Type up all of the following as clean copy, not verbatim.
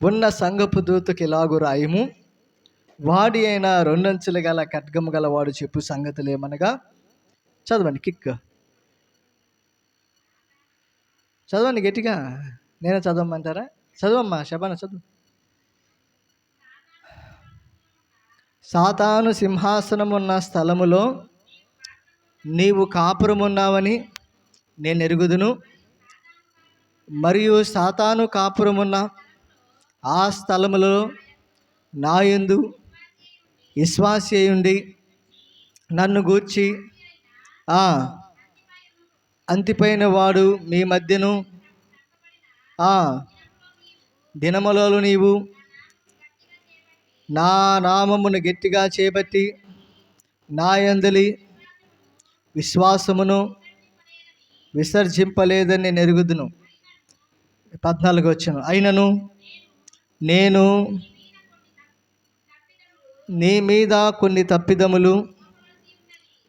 ఉన్న సంఘపు దూతకి ఇలాగు రాయము, వాడి అయిన రెండంచులు గల ఖడ్గము గల వాడు చెప్పు సంగతులు ఏమనగా. చదవండి, కిక్ చదవండి గట్టిగా. నేనే చదవమంటారా? చదవమ్మా శబాన, చదువు. సాతాను సింహాసనం ఉన్న స్థలములో నీవు కాపురమున్నావని నేను ఎరుగుదును, మరియు సాతాను కాపురమున్న ఆ స్థలములో నా యందు విశ్వాసి అయ్యుండి నన్ను గూర్చి అంతిపైన వాడు మీ మధ్యను దినములలో నీవు నా నామమును గట్టిగా చేపట్టి నా యందలి విశ్వాసమును విసర్జింపలేదని నేను ఎరుగుదును. 14 వచ్చును. అయినను నేను నీ మీద కొన్ని తప్పిదములు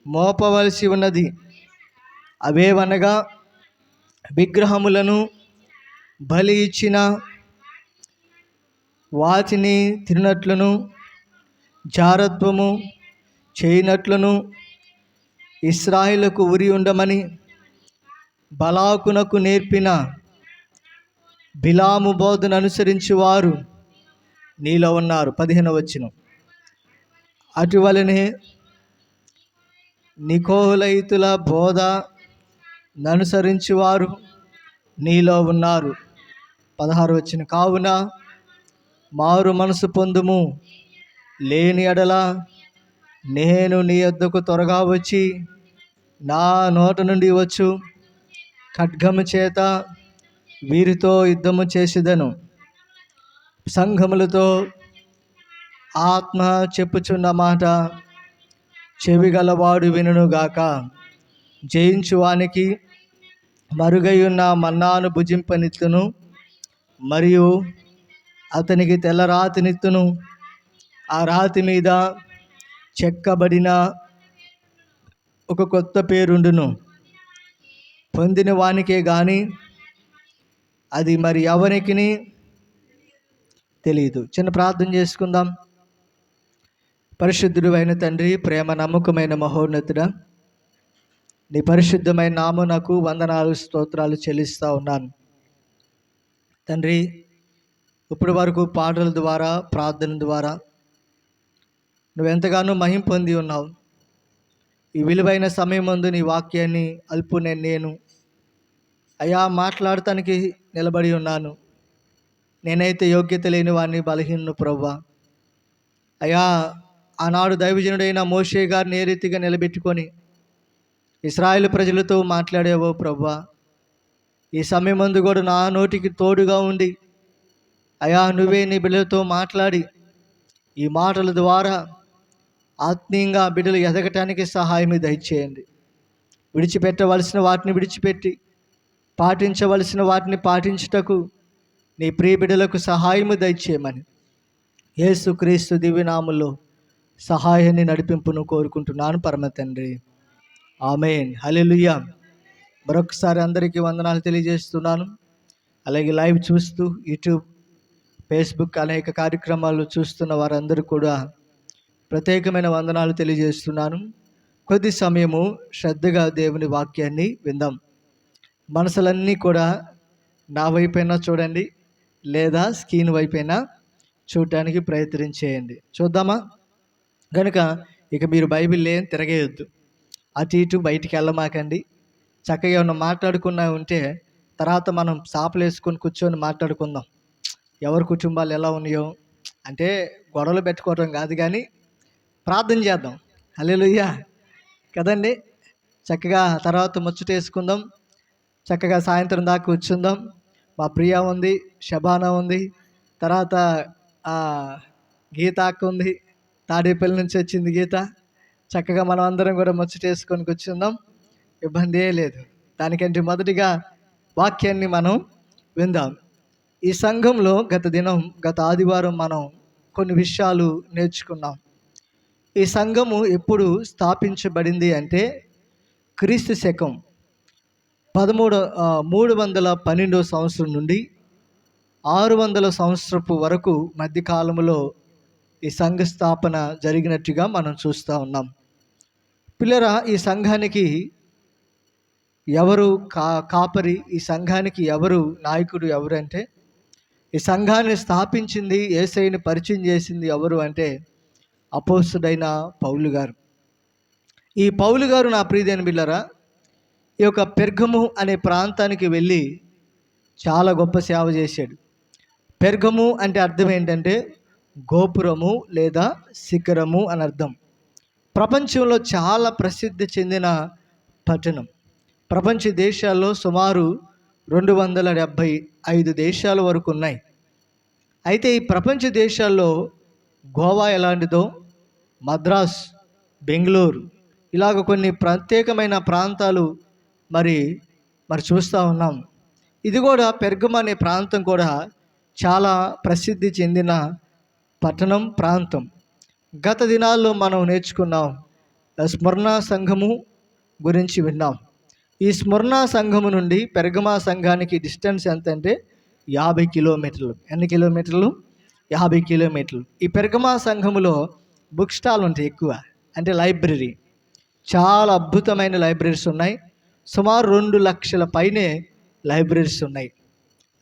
మోపవలసి ఉన్నది. అవేవనగా, విగ్రహములను బలి ఇచ్చిన వాటిని తినట్లును, జారత్వము చేయనట్లును ఇశ్రాయేలుకు ఉరి ఉండమని బలాకునకు నేర్పిన బిలాము బోధను అనుసరించి వారు నీలో ఉన్నారు. 15 వచ్చును. అటువలనే నికోలయితుల బోధ అనుసరించి వారు నీలో ఉన్నారు. 16 వచ్చును. కావున మారు మనసు పొందుము, లేని ఎడల నేను నీ యొద్దకు త్వరగా వచ్చి నా నోట నుండి వచ్చు ఖడ్గము చేత వీరితో యుద్ధము చేసేదను. సంఘములతో ఆత్మ చెప్పుచున్న మాట చెవిగలవాడు వినుగాక. జయించువానికి మరుగైయున్న మన్నాను భుజింపనిత్తును, మరియు అతనికి తెల్ల రాతినిత్తును. ఆ రాతి మీద చెక్కబడిన ఒక కొత్త పేరుండును, పొందిన వానికే గాని అది మరి ఎవరికి తెలియదు. చిన్న ప్రార్థన చేసుకుందాం. పరిశుద్ధుడు అయిన తండ్రి, ప్రేమ నమ్మకమైన మహోన్నతుడా, నీ పరిశుద్ధమైన నామమునకు వందనాలు స్తోత్రాలు చెల్లిస్తూ ఉన్నాను తండ్రి. ఇప్పటి వరకు పాటల ద్వారా, ప్రార్థన ద్వారా నువ్వెంతగానో మహిమ పొంది ఉన్నావు. ఈ విలువైన సమయం ముందు నీ వాక్యాన్ని అల్పునే నేను అయా మాట్లాడటానికి నిలబడి ఉన్నాను. నేనైతే యోగ్యత లేని వాడిని, బలహీనను ప్రభువా. అయా, ఆనాడు దైవజనుడైన మోషే గారిని ఏ రీతిగా నిలబెట్టుకొని ఇశ్రాయేలు ప్రజలతో మాట్లాడేవో ప్రభువా, ఈ సమయం ముందు కూడా నా నోటికి తోడుగా ఉండి అయా నువ్వే నీ బిడ్డలతో మాట్లాడి ఈ మాటల ద్వారా ఆత్మీయంగా బిడ్డలు ఎదగటానికి సహాయం దయచేయండి. విడిచిపెట్టవలసిన వాటిని విడిచిపెట్టి పాటించవలసిన వాటిని పాటించుటకు నీ ప్రియ బిడ్డలకు సహాయము దయచేయమని యేసుక్రీస్తు దివ్యనామములో సహాయాన్ని నడిపింపును కోరుకుంటున్నాను పరమ తండ్రి. ఆమేన్. హల్లెలూయా. మరొకసారి అందరికీ వందనాలు తెలియజేస్తున్నాను. అలాగే లైవ్ చూస్తూ యూట్యూబ్, ఫేస్బుక్ అనేక కార్యక్రమాలు చూస్తున్న వారందరూ కూడా ప్రత్యేకమైన వందనాలు తెలియజేస్తున్నాను. కొద్ది సమయము శ్రద్ధగా దేవుని వాక్యాన్ని విందాం. మనసులన్నీ కూడా నా వైపైనా చూడండి, లేదా స్క్రీన్ వైపైనా చూడటానికి ప్రయత్నం చేయండి. చూద్దామా? కనుక ఇక మీరు బైబిల్ ఏం తిరగేయొద్దు, అటు ఇటు బయటికి వెళ్ళమాకండి. చక్కగా ఏమన్నా మాట్లాడుకున్నా ఉంటే తర్వాత మనం సాపలు వేసుకొని కూర్చొని మాట్లాడుకుందాం. ఎవరి కుటుంబాలు ఎలా ఉన్నాయో, అంటే గొడవలు పెట్టుకోవడం కాదు కానీ ప్రార్థన చేద్దాం. హల్లెలూయా కదండి. చక్కగా తర్వాత ముచ్చటేసుకుందాం. చక్కగా సాయంత్రం దాకా కూర్చుందాం. మా ప్రియా ఉంది, శబానా ఉంది, తర్వాత గీత అక్క ఉంది, తాడేపల్లి నుంచి వచ్చింది గీత. చక్కగా మనం అందరం కూడా ముచ్చటేసుకొని కూర్చుందాం. ఇబ్బంది ఏ లేదు. దానికంటే మొదటిగా వాక్యాన్ని మనం విందాం. ఈ సంఘంలో గత ఆదివారం మనం కొన్ని విషయాలు నేర్చుకున్నాం. ఈ సంఘము ఎప్పుడు స్థాపించబడింది అంటే క్రీస్తు శకం 312 సంవత్సరం నుండి 600 సంవత్సరపు వరకు మధ్యకాలంలో ఈ సంఘ స్థాపన జరిగినట్టుగా మనం చూస్తూ ఉన్నాం. పిల్లరా, ఈ సంఘానికి ఎవరు కాపరి, ఈ సంఘానికి ఎవరు నాయకుడు ఎవరంటే, ఈ సంఘాన్ని స్థాపించింది, యేసయ్యని పరిచయం చేసింది ఎవరు అంటే అపోస్తలుడైన పౌలు గారు. ఈ పౌలు గారు నా ప్రియమైన బిడ్డలారా, ఈ యొక్క పెర్గము అనే ప్రాంతానికి వెళ్ళి చాలా గొప్ప సేవ చేశాడు. పెర్గము అంటే అర్థం ఏంటంటే గోపురము లేదా శిఖరము అని అర్థం. ప్రపంచంలో చాలా ప్రసిద్ధి చెందిన పట్టణం. ప్రపంచ దేశాల్లో సుమారు 275 దేశాల వరకు ఉన్నాయి. అయితే ఈ ప్రపంచ దేశాల్లో గోవా ఎలాంటిదో, మద్రాస్, బెంగళూరు ఇలాగ కొన్ని ప్రత్యేకమైన ప్రాంతాలు మరి చూస్తూ ఉన్నాం. ఇది కూడా పెర్గము అనే ప్రాంతం కూడా చాలా ప్రసిద్ధి చెందిన పట్టణం, ప్రాంతం. గత దినాల్లో మనం నేర్చుకున్నాం, స్మరణ సంఘము గురించి విన్నాం. ఈ స్మరణ సంఘము నుండి పెర్గమా సంఘానికి డిస్టెన్స్ ఎంత అంటే 50 కిలోమీటర్లు. ఎన్ని కిలోమీటర్లు? 50 కిలోమీటర్లు. ఈ పెర్గమా సంఘములో బుక్ స్టాల్ ఉంటాయి ఎక్కువ, అంటే లైబ్రరీ. చాలా అద్భుతమైన లైబ్రరీస్ ఉన్నాయి. సుమారు 2 లక్షల పైనే లైబ్రరీస్ ఉన్నాయి.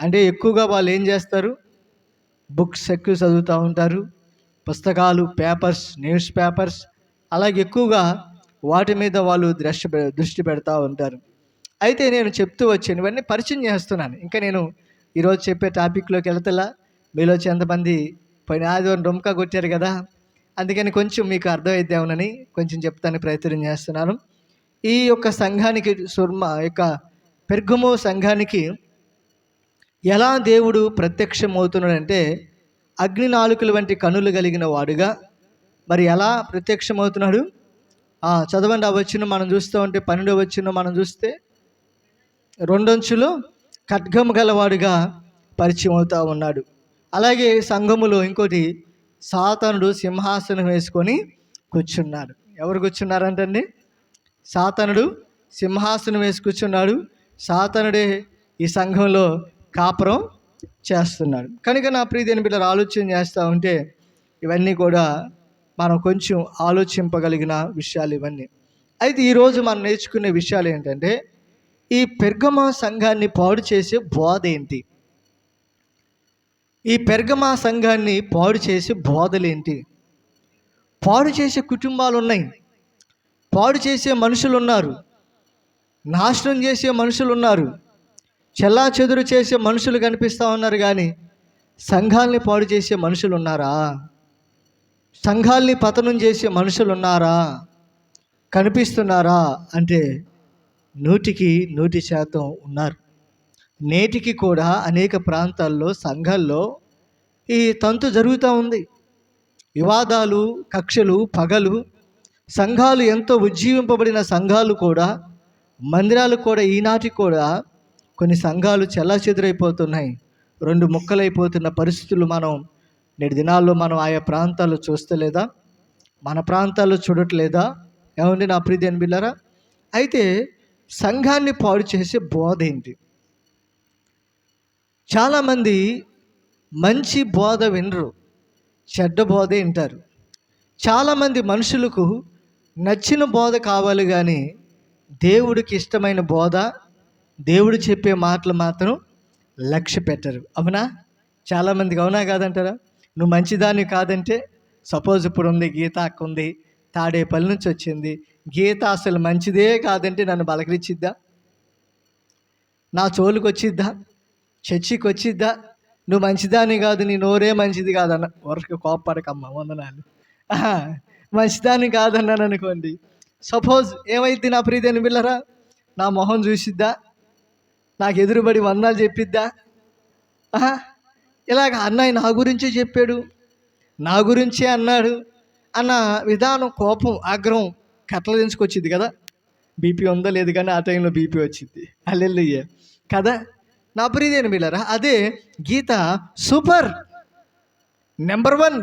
అంటే ఎక్కువగా వాళ్ళు ఏం చేస్తారు, బుక్స్ ఎక్కువ చదువుతూ ఉంటారు. పుస్తకాలు, పేపర్స్, న్యూస్ పేపర్స్, అలాగే ఎక్కువగా వాటి మీద వాళ్ళు దృష్టి పెడతా ఉంటారు. అయితే నేను చెప్తూ వచ్చాను, ఇవన్నీ పరిచయం చేస్తున్నాను. ఇంకా నేను ఈరోజు చెప్పే టాపిక్లోకి వెళ్తలా. మీలో ఎంతమంది పోయిన ఆదివారం డొంకా కొట్టారు కదా, అందుకని కొంచెం మీకు అర్థమైద్దామని కొంచెం చెప్తానికి ప్రయత్నం చేస్తున్నాను. ఈ యొక్క సంఘానికి పెర్గము సంఘానికి ఎలా దేవుడు ప్రత్యక్షమవుతున్నాడంటే, అగ్ని నాలుకల వంటి కనులు కలిగిన వాడుగా మరి ఎలా ప్రత్యక్షమవుతున్నాడు? చదవండి. ఆ వచనం మనం చూస్తూ ఉంటే 12వ వచనం మనం చూస్తే, 2 అంచులు ఖడ్గము గలవాడుగా పరిచయం అవుతూ ఉన్నాడు. అలాగే సంఘములో ఇంకోటి, సాతానుడు సింహాసనం వేసుకొని కూర్చున్నాడు. ఎవరు కూర్చున్నారంటండి? సాతానుడు సింహాసనం వేసి కూర్చున్నాడు. సాతానుడే ఈ సంఘంలో కాపురం చేస్తున్నాడు. కనుక నా ప్రియమైన బిడ్డలు ఆలోచన చేస్తూ ఉంటే ఇవన్నీ కూడా మనం కొంచెం ఆలోచింపగలిగిన విషయాలు ఇవన్నీ. అయితే ఈరోజు మనం నేర్చుకునే విషయాలు ఏంటంటే, ఈ పెర్గమా సంఘాన్ని పాడు చేసే బోధ ఏంటి? ఈ పెర్గమా సంఘాన్ని పాడు చేసే బోధలేంటి? పాడు చేసే కుటుంబాలు ఉన్నాయి, పాడు చేసే మనుషులు ఉన్నారు, నాశనం చేసే మనుషులు ఉన్నారు, చెల్లాచెదురు చేసే మనుషులు కనిపిస్తూ ఉన్నారు. కానీ సంఘాల్ని పాడు చేసే మనుషులు ఉన్నారా? సంఘాల్ని పతనం చేసే మనుషులు ఉన్నారా? కనిపిస్తున్నారా అంటే 100% ఉన్నారు. నేటికి కూడా అనేక ప్రాంతాల్లో సంఘాల్లో ఈ తంతు జరుగుతూ ఉంది. వివాదాలు, కక్షలు, పగలు. సంఘాలు ఎంతో ఉజ్జీవింపబడిన సంఘాలు కూడా, మందిరాలు కూడా ఈనాటికి కూడా కొన్ని సంఘాలు చెల్లాచెదురైపోతున్నాయి, 2 ముక్కలైపోతున్న పరిస్థితులు మనం నేటి దినాల్లో మనం ఆయా ప్రాంతాల్లో చూస్తలేదా? మన ప్రాంతాల్లో చూడట్లేదా? ఏమండి నా ప్రియమైన బిడ్డలారా? అయితే సంఘాన్ని పాడు చేసే బోధ ఏంటి? చాలామంది మంచి బోధ వినరు, చెడ్డ బోధే వింటారు. చాలామంది మనుషులకు నచ్చిన బోధ కావాలి, కానీ దేవుడికి ఇష్టమైన బోధ, దేవుడు చెప్పే మాటలు మాత్రం లక్ష్య పెట్టరు. అవునా? చాలామందికి అవునా కాదంటారా? నువ్వు మంచిదాన్ని కాదంటే, సపోజ్ ఇప్పుడు ఉంది గీత అక్క ఉంది, తాడేపల్లి నుంచి వచ్చింది. గీత అసలు మంచిదే కాదంటే నన్ను బలకరించిద్దా? నా చోలుకి వచ్చిద్దా? చర్చికి వచ్చిద్దా? నువ్వు మంచిదాన్ని కాదు, నీ నోరే మంచిది కాదన్న వరకు కోప్పడకమ్మా, వందనాలు. మంచిదాన్ని కాదన్నాను అనుకోండి, సపోజ్ ఏమైంది నా ప్రియమైన బిళ్ళరా? నా మొహం చూసిద్దా? నాకు ఎదురుబడి వందనాలు చెప్పిద్దా? ఇలాగ అన్నయ్య నా గురించే చెప్పాడు, నా గురించే అన్నాడు అన్న విధానం, కోపం, ఆగ్రహం కట్టలు దించుకొచ్చింది కదా. బీపీ ఉందో లేదు కానీ ఆ టైంలో బీపీ వచ్చింది. హల్లెలూయా కదా. నా ప్రియమైన బిళ్ళరా, అదే గీత సూపర్, నెంబర్ 1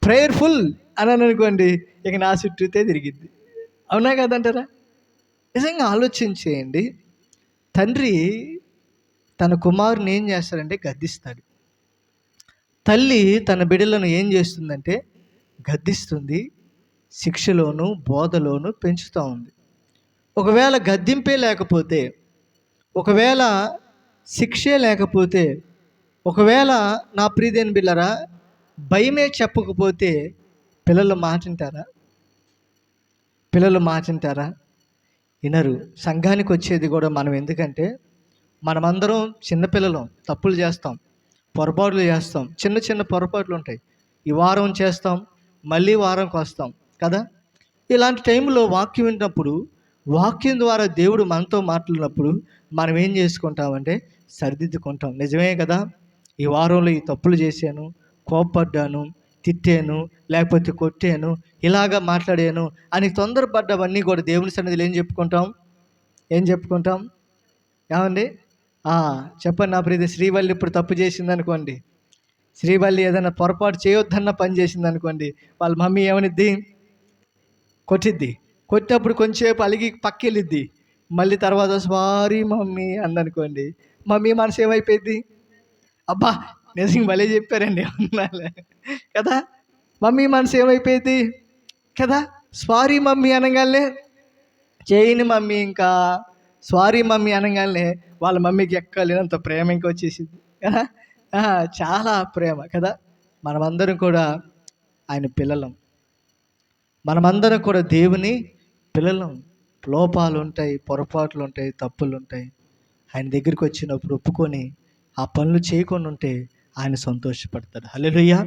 ప్రేయర్ఫుల్ అని అనుకోండి, ఇక నా చుట్టూతే తిరిగిద్ది. అవునా కదంటారా? నిజంగా ఆలోచించేయండి. తన కుమారుని ఏం చేస్తాడంటే గద్దిస్తాడు. తల్లి తన బిడ్డలను ఏం చేస్తుందంటే గద్దిస్తుంది, శిక్షలోను బోధలోను పెంచుతూ ఉంది. ఒకవేళ గద్దింపే లేకపోతే, ఒకవేళ శిక్షే లేకపోతే, ఒకవేళ నా ప్రియదేని బిడ్డలారా భయమే చెప్పకపోతే పిల్లలు మాటింటారా? పిల్లలు మాటింటారా? వినరు. సంఘానికి వచ్చేది కూడా మనం ఎందుకంటే మనమందరం చిన్నపిల్లలం, తప్పులు చేస్తాం, పొరపాట్లు చేస్తాం, చిన్న చిన్న పొరపాట్లు ఉంటాయి. ఈ వారం చేస్తాం, మళ్ళీ వారంకి వస్తాం కదా. ఇలాంటి టైంలో వాక్యం వింటున్నప్పుడు, వాక్యం ద్వారా దేవుడు మనతో మాట్లాడినప్పుడు మనం ఏం చేసుకుంటామంటే సరిదిద్దుకుంటాం. నిజమే కదా, ఈ వారంలో ఈ తప్పులు చేశాను, కోప్పడ్డాను, తిట్టాను, లేకపోతే కొట్టాను, ఇలాగా మాట్లాడాను అని తొందరపడ్డవన్నీ కూడా దేవుని సన్నిధిలో ఏం చెప్పుకుంటాం? ఏమండి? చెప్పండి నా ప్రీతి. శ్రీవల్లి ఇప్పుడు తప్పు చేసింది అనుకోండి, శ్రీవల్లి ఏదైనా పొరపాటు చేయొద్దన్న పని చేసింది అనుకోండి, వాళ్ళ మమ్మీ ఏమనిద్ది? కొట్టిద్ది. కొట్టినప్పుడు కొంచెంసేపు అలిగి పక్కెళ్ళిద్ది. మళ్ళీ తర్వాత సారీ మమ్మీ అందనుకోండి, మమ్మీ మనసు ఏమైపోయింది? అబ్బా నిజంగా భలే చెప్పారండి అన్నాలే కదా. మమ్మీ మనసు ఏమైపోయింది కదా. సారీ మమ్మీ అనగానే చేయని మమ్మీ, ఇంకా సారీ మమ్మీ అనగానే వాళ్ళ మమ్మీకి ఎక్కలేనంత ప్రేమ ఇంకా వచ్చేసింది కదా. చాలా ప్రేమ కదా. మనమందరం కూడా ఆయన పిల్లలం, మనమందరం కూడా దేవుని పిల్లలం. లోపాలు ఉంటాయి, పొరపాట్లు ఉంటాయి, తప్పులు ఉంటాయి. ఆయన దగ్గరికి వచ్చినప్పుడు ఒప్పుకొని ఆ పనులు చేయకుండా ఉంటే ఆయన సంతోషపడతాడు. హల్లెలూయా.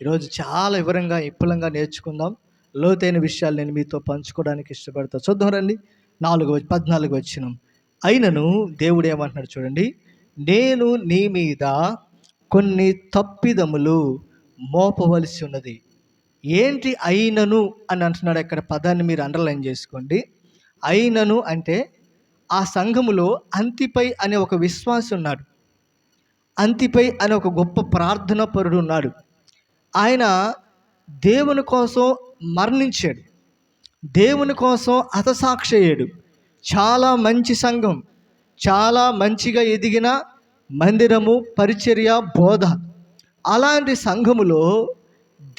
ఈరోజు చాలా వివరంగా విపులంగా నేర్చుకుందాం. లోతైన విషయాలు నేను మీతో పంచుకోవడానికి ఇష్టపడతాను. చూద్దాం రండి. 14 వచనం. అయినను దేవుడు ఏమంటున్నాడు చూడండి, నేను నీ మీద కొన్ని తప్పిదములు మోపవలసి ఉన్నది. ఏంటి అయినను అని అంటున్నాడు. అక్కడ పదాన్ని మీరు అండర్లైన్ చేసుకోండి. అయినను అంటే ఆ సంఘములో అంతిపై అనే ఒక విశ్వాసి ఉన్నాడు. అంతిపై అనే ఒక గొప్ప ప్రార్థన పరుడు ఉన్నాడు. ఆయన దేవుని కోసం మరణించాడు, దేవుని కోసం హతసాక్షి అయ్యాడు. చాలా మంచి సంఘం, చాలా మంచిగా ఎదిగిన మందిరము, పరిచర్య, బోధ. అలాంటి సంఘములో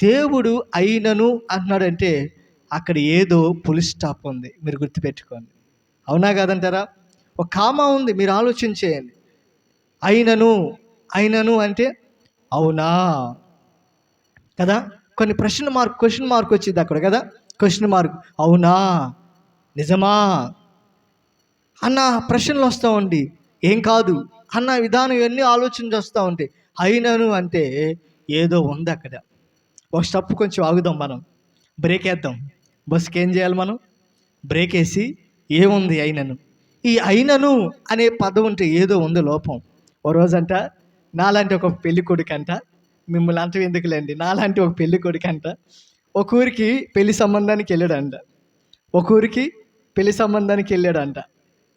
దేవుడు అయినను అంటున్నాడంటే అక్కడ ఏదో పులి స్టాప్ ఉంది. మీరు గుర్తుపెట్టుకోండి. అవునా కాదంటారా? ఒక కామా ఉంది. మీరు ఆలోచన చేయండి. అయినను అంటే అవునా కదా. కొన్ని క్వశ్చన్ మార్క్ వచ్చింది అక్కడ కదా. క్వశ్చన్ మార్క్, అవునా, నిజమా అన్న ప్రశ్నలు వస్తూ ఉండి, ఏం కాదు అన్న విధానం ఇవన్నీ ఆలోచన వస్తూ ఉంటాయి. అయినను అంటే ఏదో ఉంది అక్కడ. ఒక స్టెప్ కొంచెం ఆగుదాం, మనం బ్రేక్ వేద్దాం. బస్కి ఏం చేయాలి మనం? బ్రేక్ వేసి ఏముంది అయినను. ఈ అయినను అనే పదం ఉంటే ఏదో ఉంది లోపం. ఓ రోజంట నాలాంటి ఒక పెళ్లి కొడుకంట, మిమ్మల్ని అంటూ ఎందుకులేండి, నాలాంటి ఒక పెళ్లి కొడుకంట ఒక ఊరికి పెళ్లి సంబంధానికి వెళ్ళాడంట. ఒక ఊరికి పెళ్లి సంబంధానికి వెళ్ళాడంట.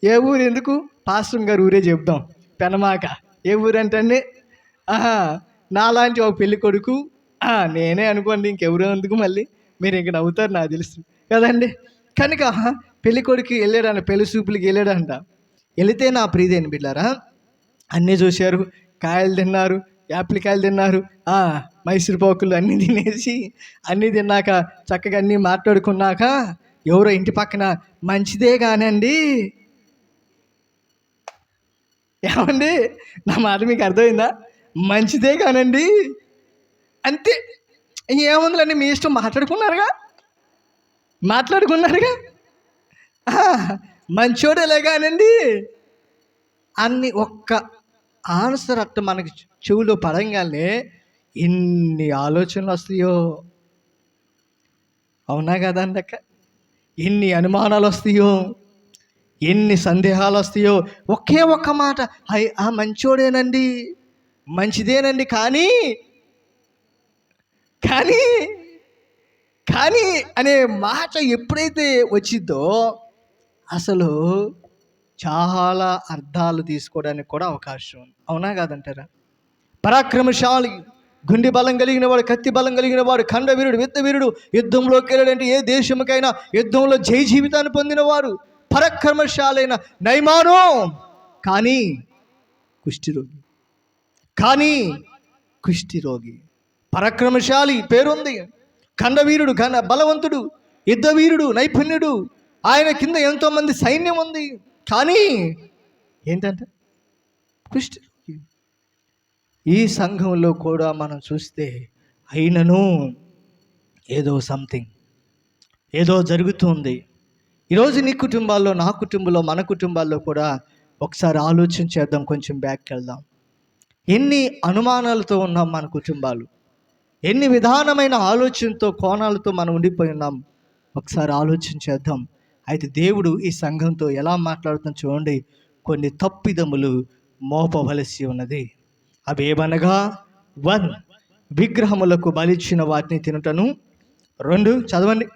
ఏ ఊరు ఎందుకు? పాస్టర్ గారు ఊరే చెప్దాం, పెనమాక. ఏ ఊరు అంటే నాలాంటి ఒక పెళ్లి కొడుకు, నేనే అనుకోండి, ఇంకెవరో ఎందుకు, మళ్ళీ మీరు ఇంక నవ్వుతారు నాకు తెలుసు కదండి. కనుక పెళ్లి కొడుకు వెళ్ళాడంట, పెళ్లి చూపులకి వెళ్ళాడంట. వెళితే నా ప్రియదేని బిడ్డారా అన్నీ చూశారు, కాయలు తిన్నారు, యాపిల్ కాయలు తిన్నారు, మైసూరు పాకులు అన్నీ తినేసి, అన్నీ తిన్నాక చక్కగా అన్నీ మాట్లాడుకున్నాక ఎవరో ఇంటి పక్కన, మంచిదే కానండి, ఏమండి నా మాట మీకు అర్థమైందా? మంచిదే కానండి అంతే. ఏముందండి మీ ఇష్టం, మాట్లాడుకున్నారుగా మంచోడేలే కానండి అన్ని ఒక్క ఆన్సర్ అట్ట మనకి చెవులో పడంగానే ఎన్ని ఆలోచనలు వస్తాయో. అవునా కదండి అక్క? ఎన్ని అనుమానాలు వస్తాయో, ఎన్ని సందేహాలు వస్తాయో. ఒకే ఒక్క మాట, మంచోడేనండి, మంచిదేనండి, కానీ కానీ కానీ అనే మాట ఎప్పుడైతే వచ్చిందో అసలు చాలా అర్థాలు తీసుకోవడానికి కూడా అవకాశం ఉంది. అవునా కాదంటారా? పరాక్రమశాలి, గుండె బలం కలిగిన వాడు, కత్తి బలం కలిగిన వాడు, ఖండవీరుడు, యుద్ధవీరుడు, యుద్ధంలోకి వెళ్ళాడంటే ఏ దేశంకైనా యుద్ధంలో జయ జీవితాన్ని పొందినవాడు పరాక్రమశాలైన నయమాను. కానీ కుష్ఠిరోగి. కానీ కుష్ఠిరోగి పరాక్రమశాలి పేరుంది, ఖండవీరుడు, బలవంతుడు, యుద్ధవీరుడు, నైపుణ్యుడు, ఆయన కింద ఎంతోమంది సైన్యం ఉంది. కానీ ఏంటంటే కుష్ఠరోగి. ఈ సంఘంలో కూడా మనం చూస్తే అయినను ఏదో సంథింగ్, ఏదో జరుగుతుంది. ఈరోజు నీ కుటుంబాల్లో, నా కుటుంబంలో, మన కుటుంబాల్లో కూడా ఒకసారి ఆలోచన చేద్దాం. కొంచెం బ్యాక్కి వెళ్దాం. ఎన్ని అనుమానాలతో ఉన్నాం మన కుటుంబాలు, ఎన్ని విధానమైన ఆలోచనతో, కోణాలతో మనం ఉండిపోయి ఉన్నాం. ఒకసారి ఆలోచన చేద్దాం. అయితే దేవుడు ఈ సంఘంతో ఎలా మాట్లాడుతున్నా చూడండి. కొన్ని తప్పిదములు మోపవలసి ఉన్నది. అవి ఏమనగా 1, విగ్రహములకు బలిచ్చిన వాటిని తినుటను. 2, చదవండి,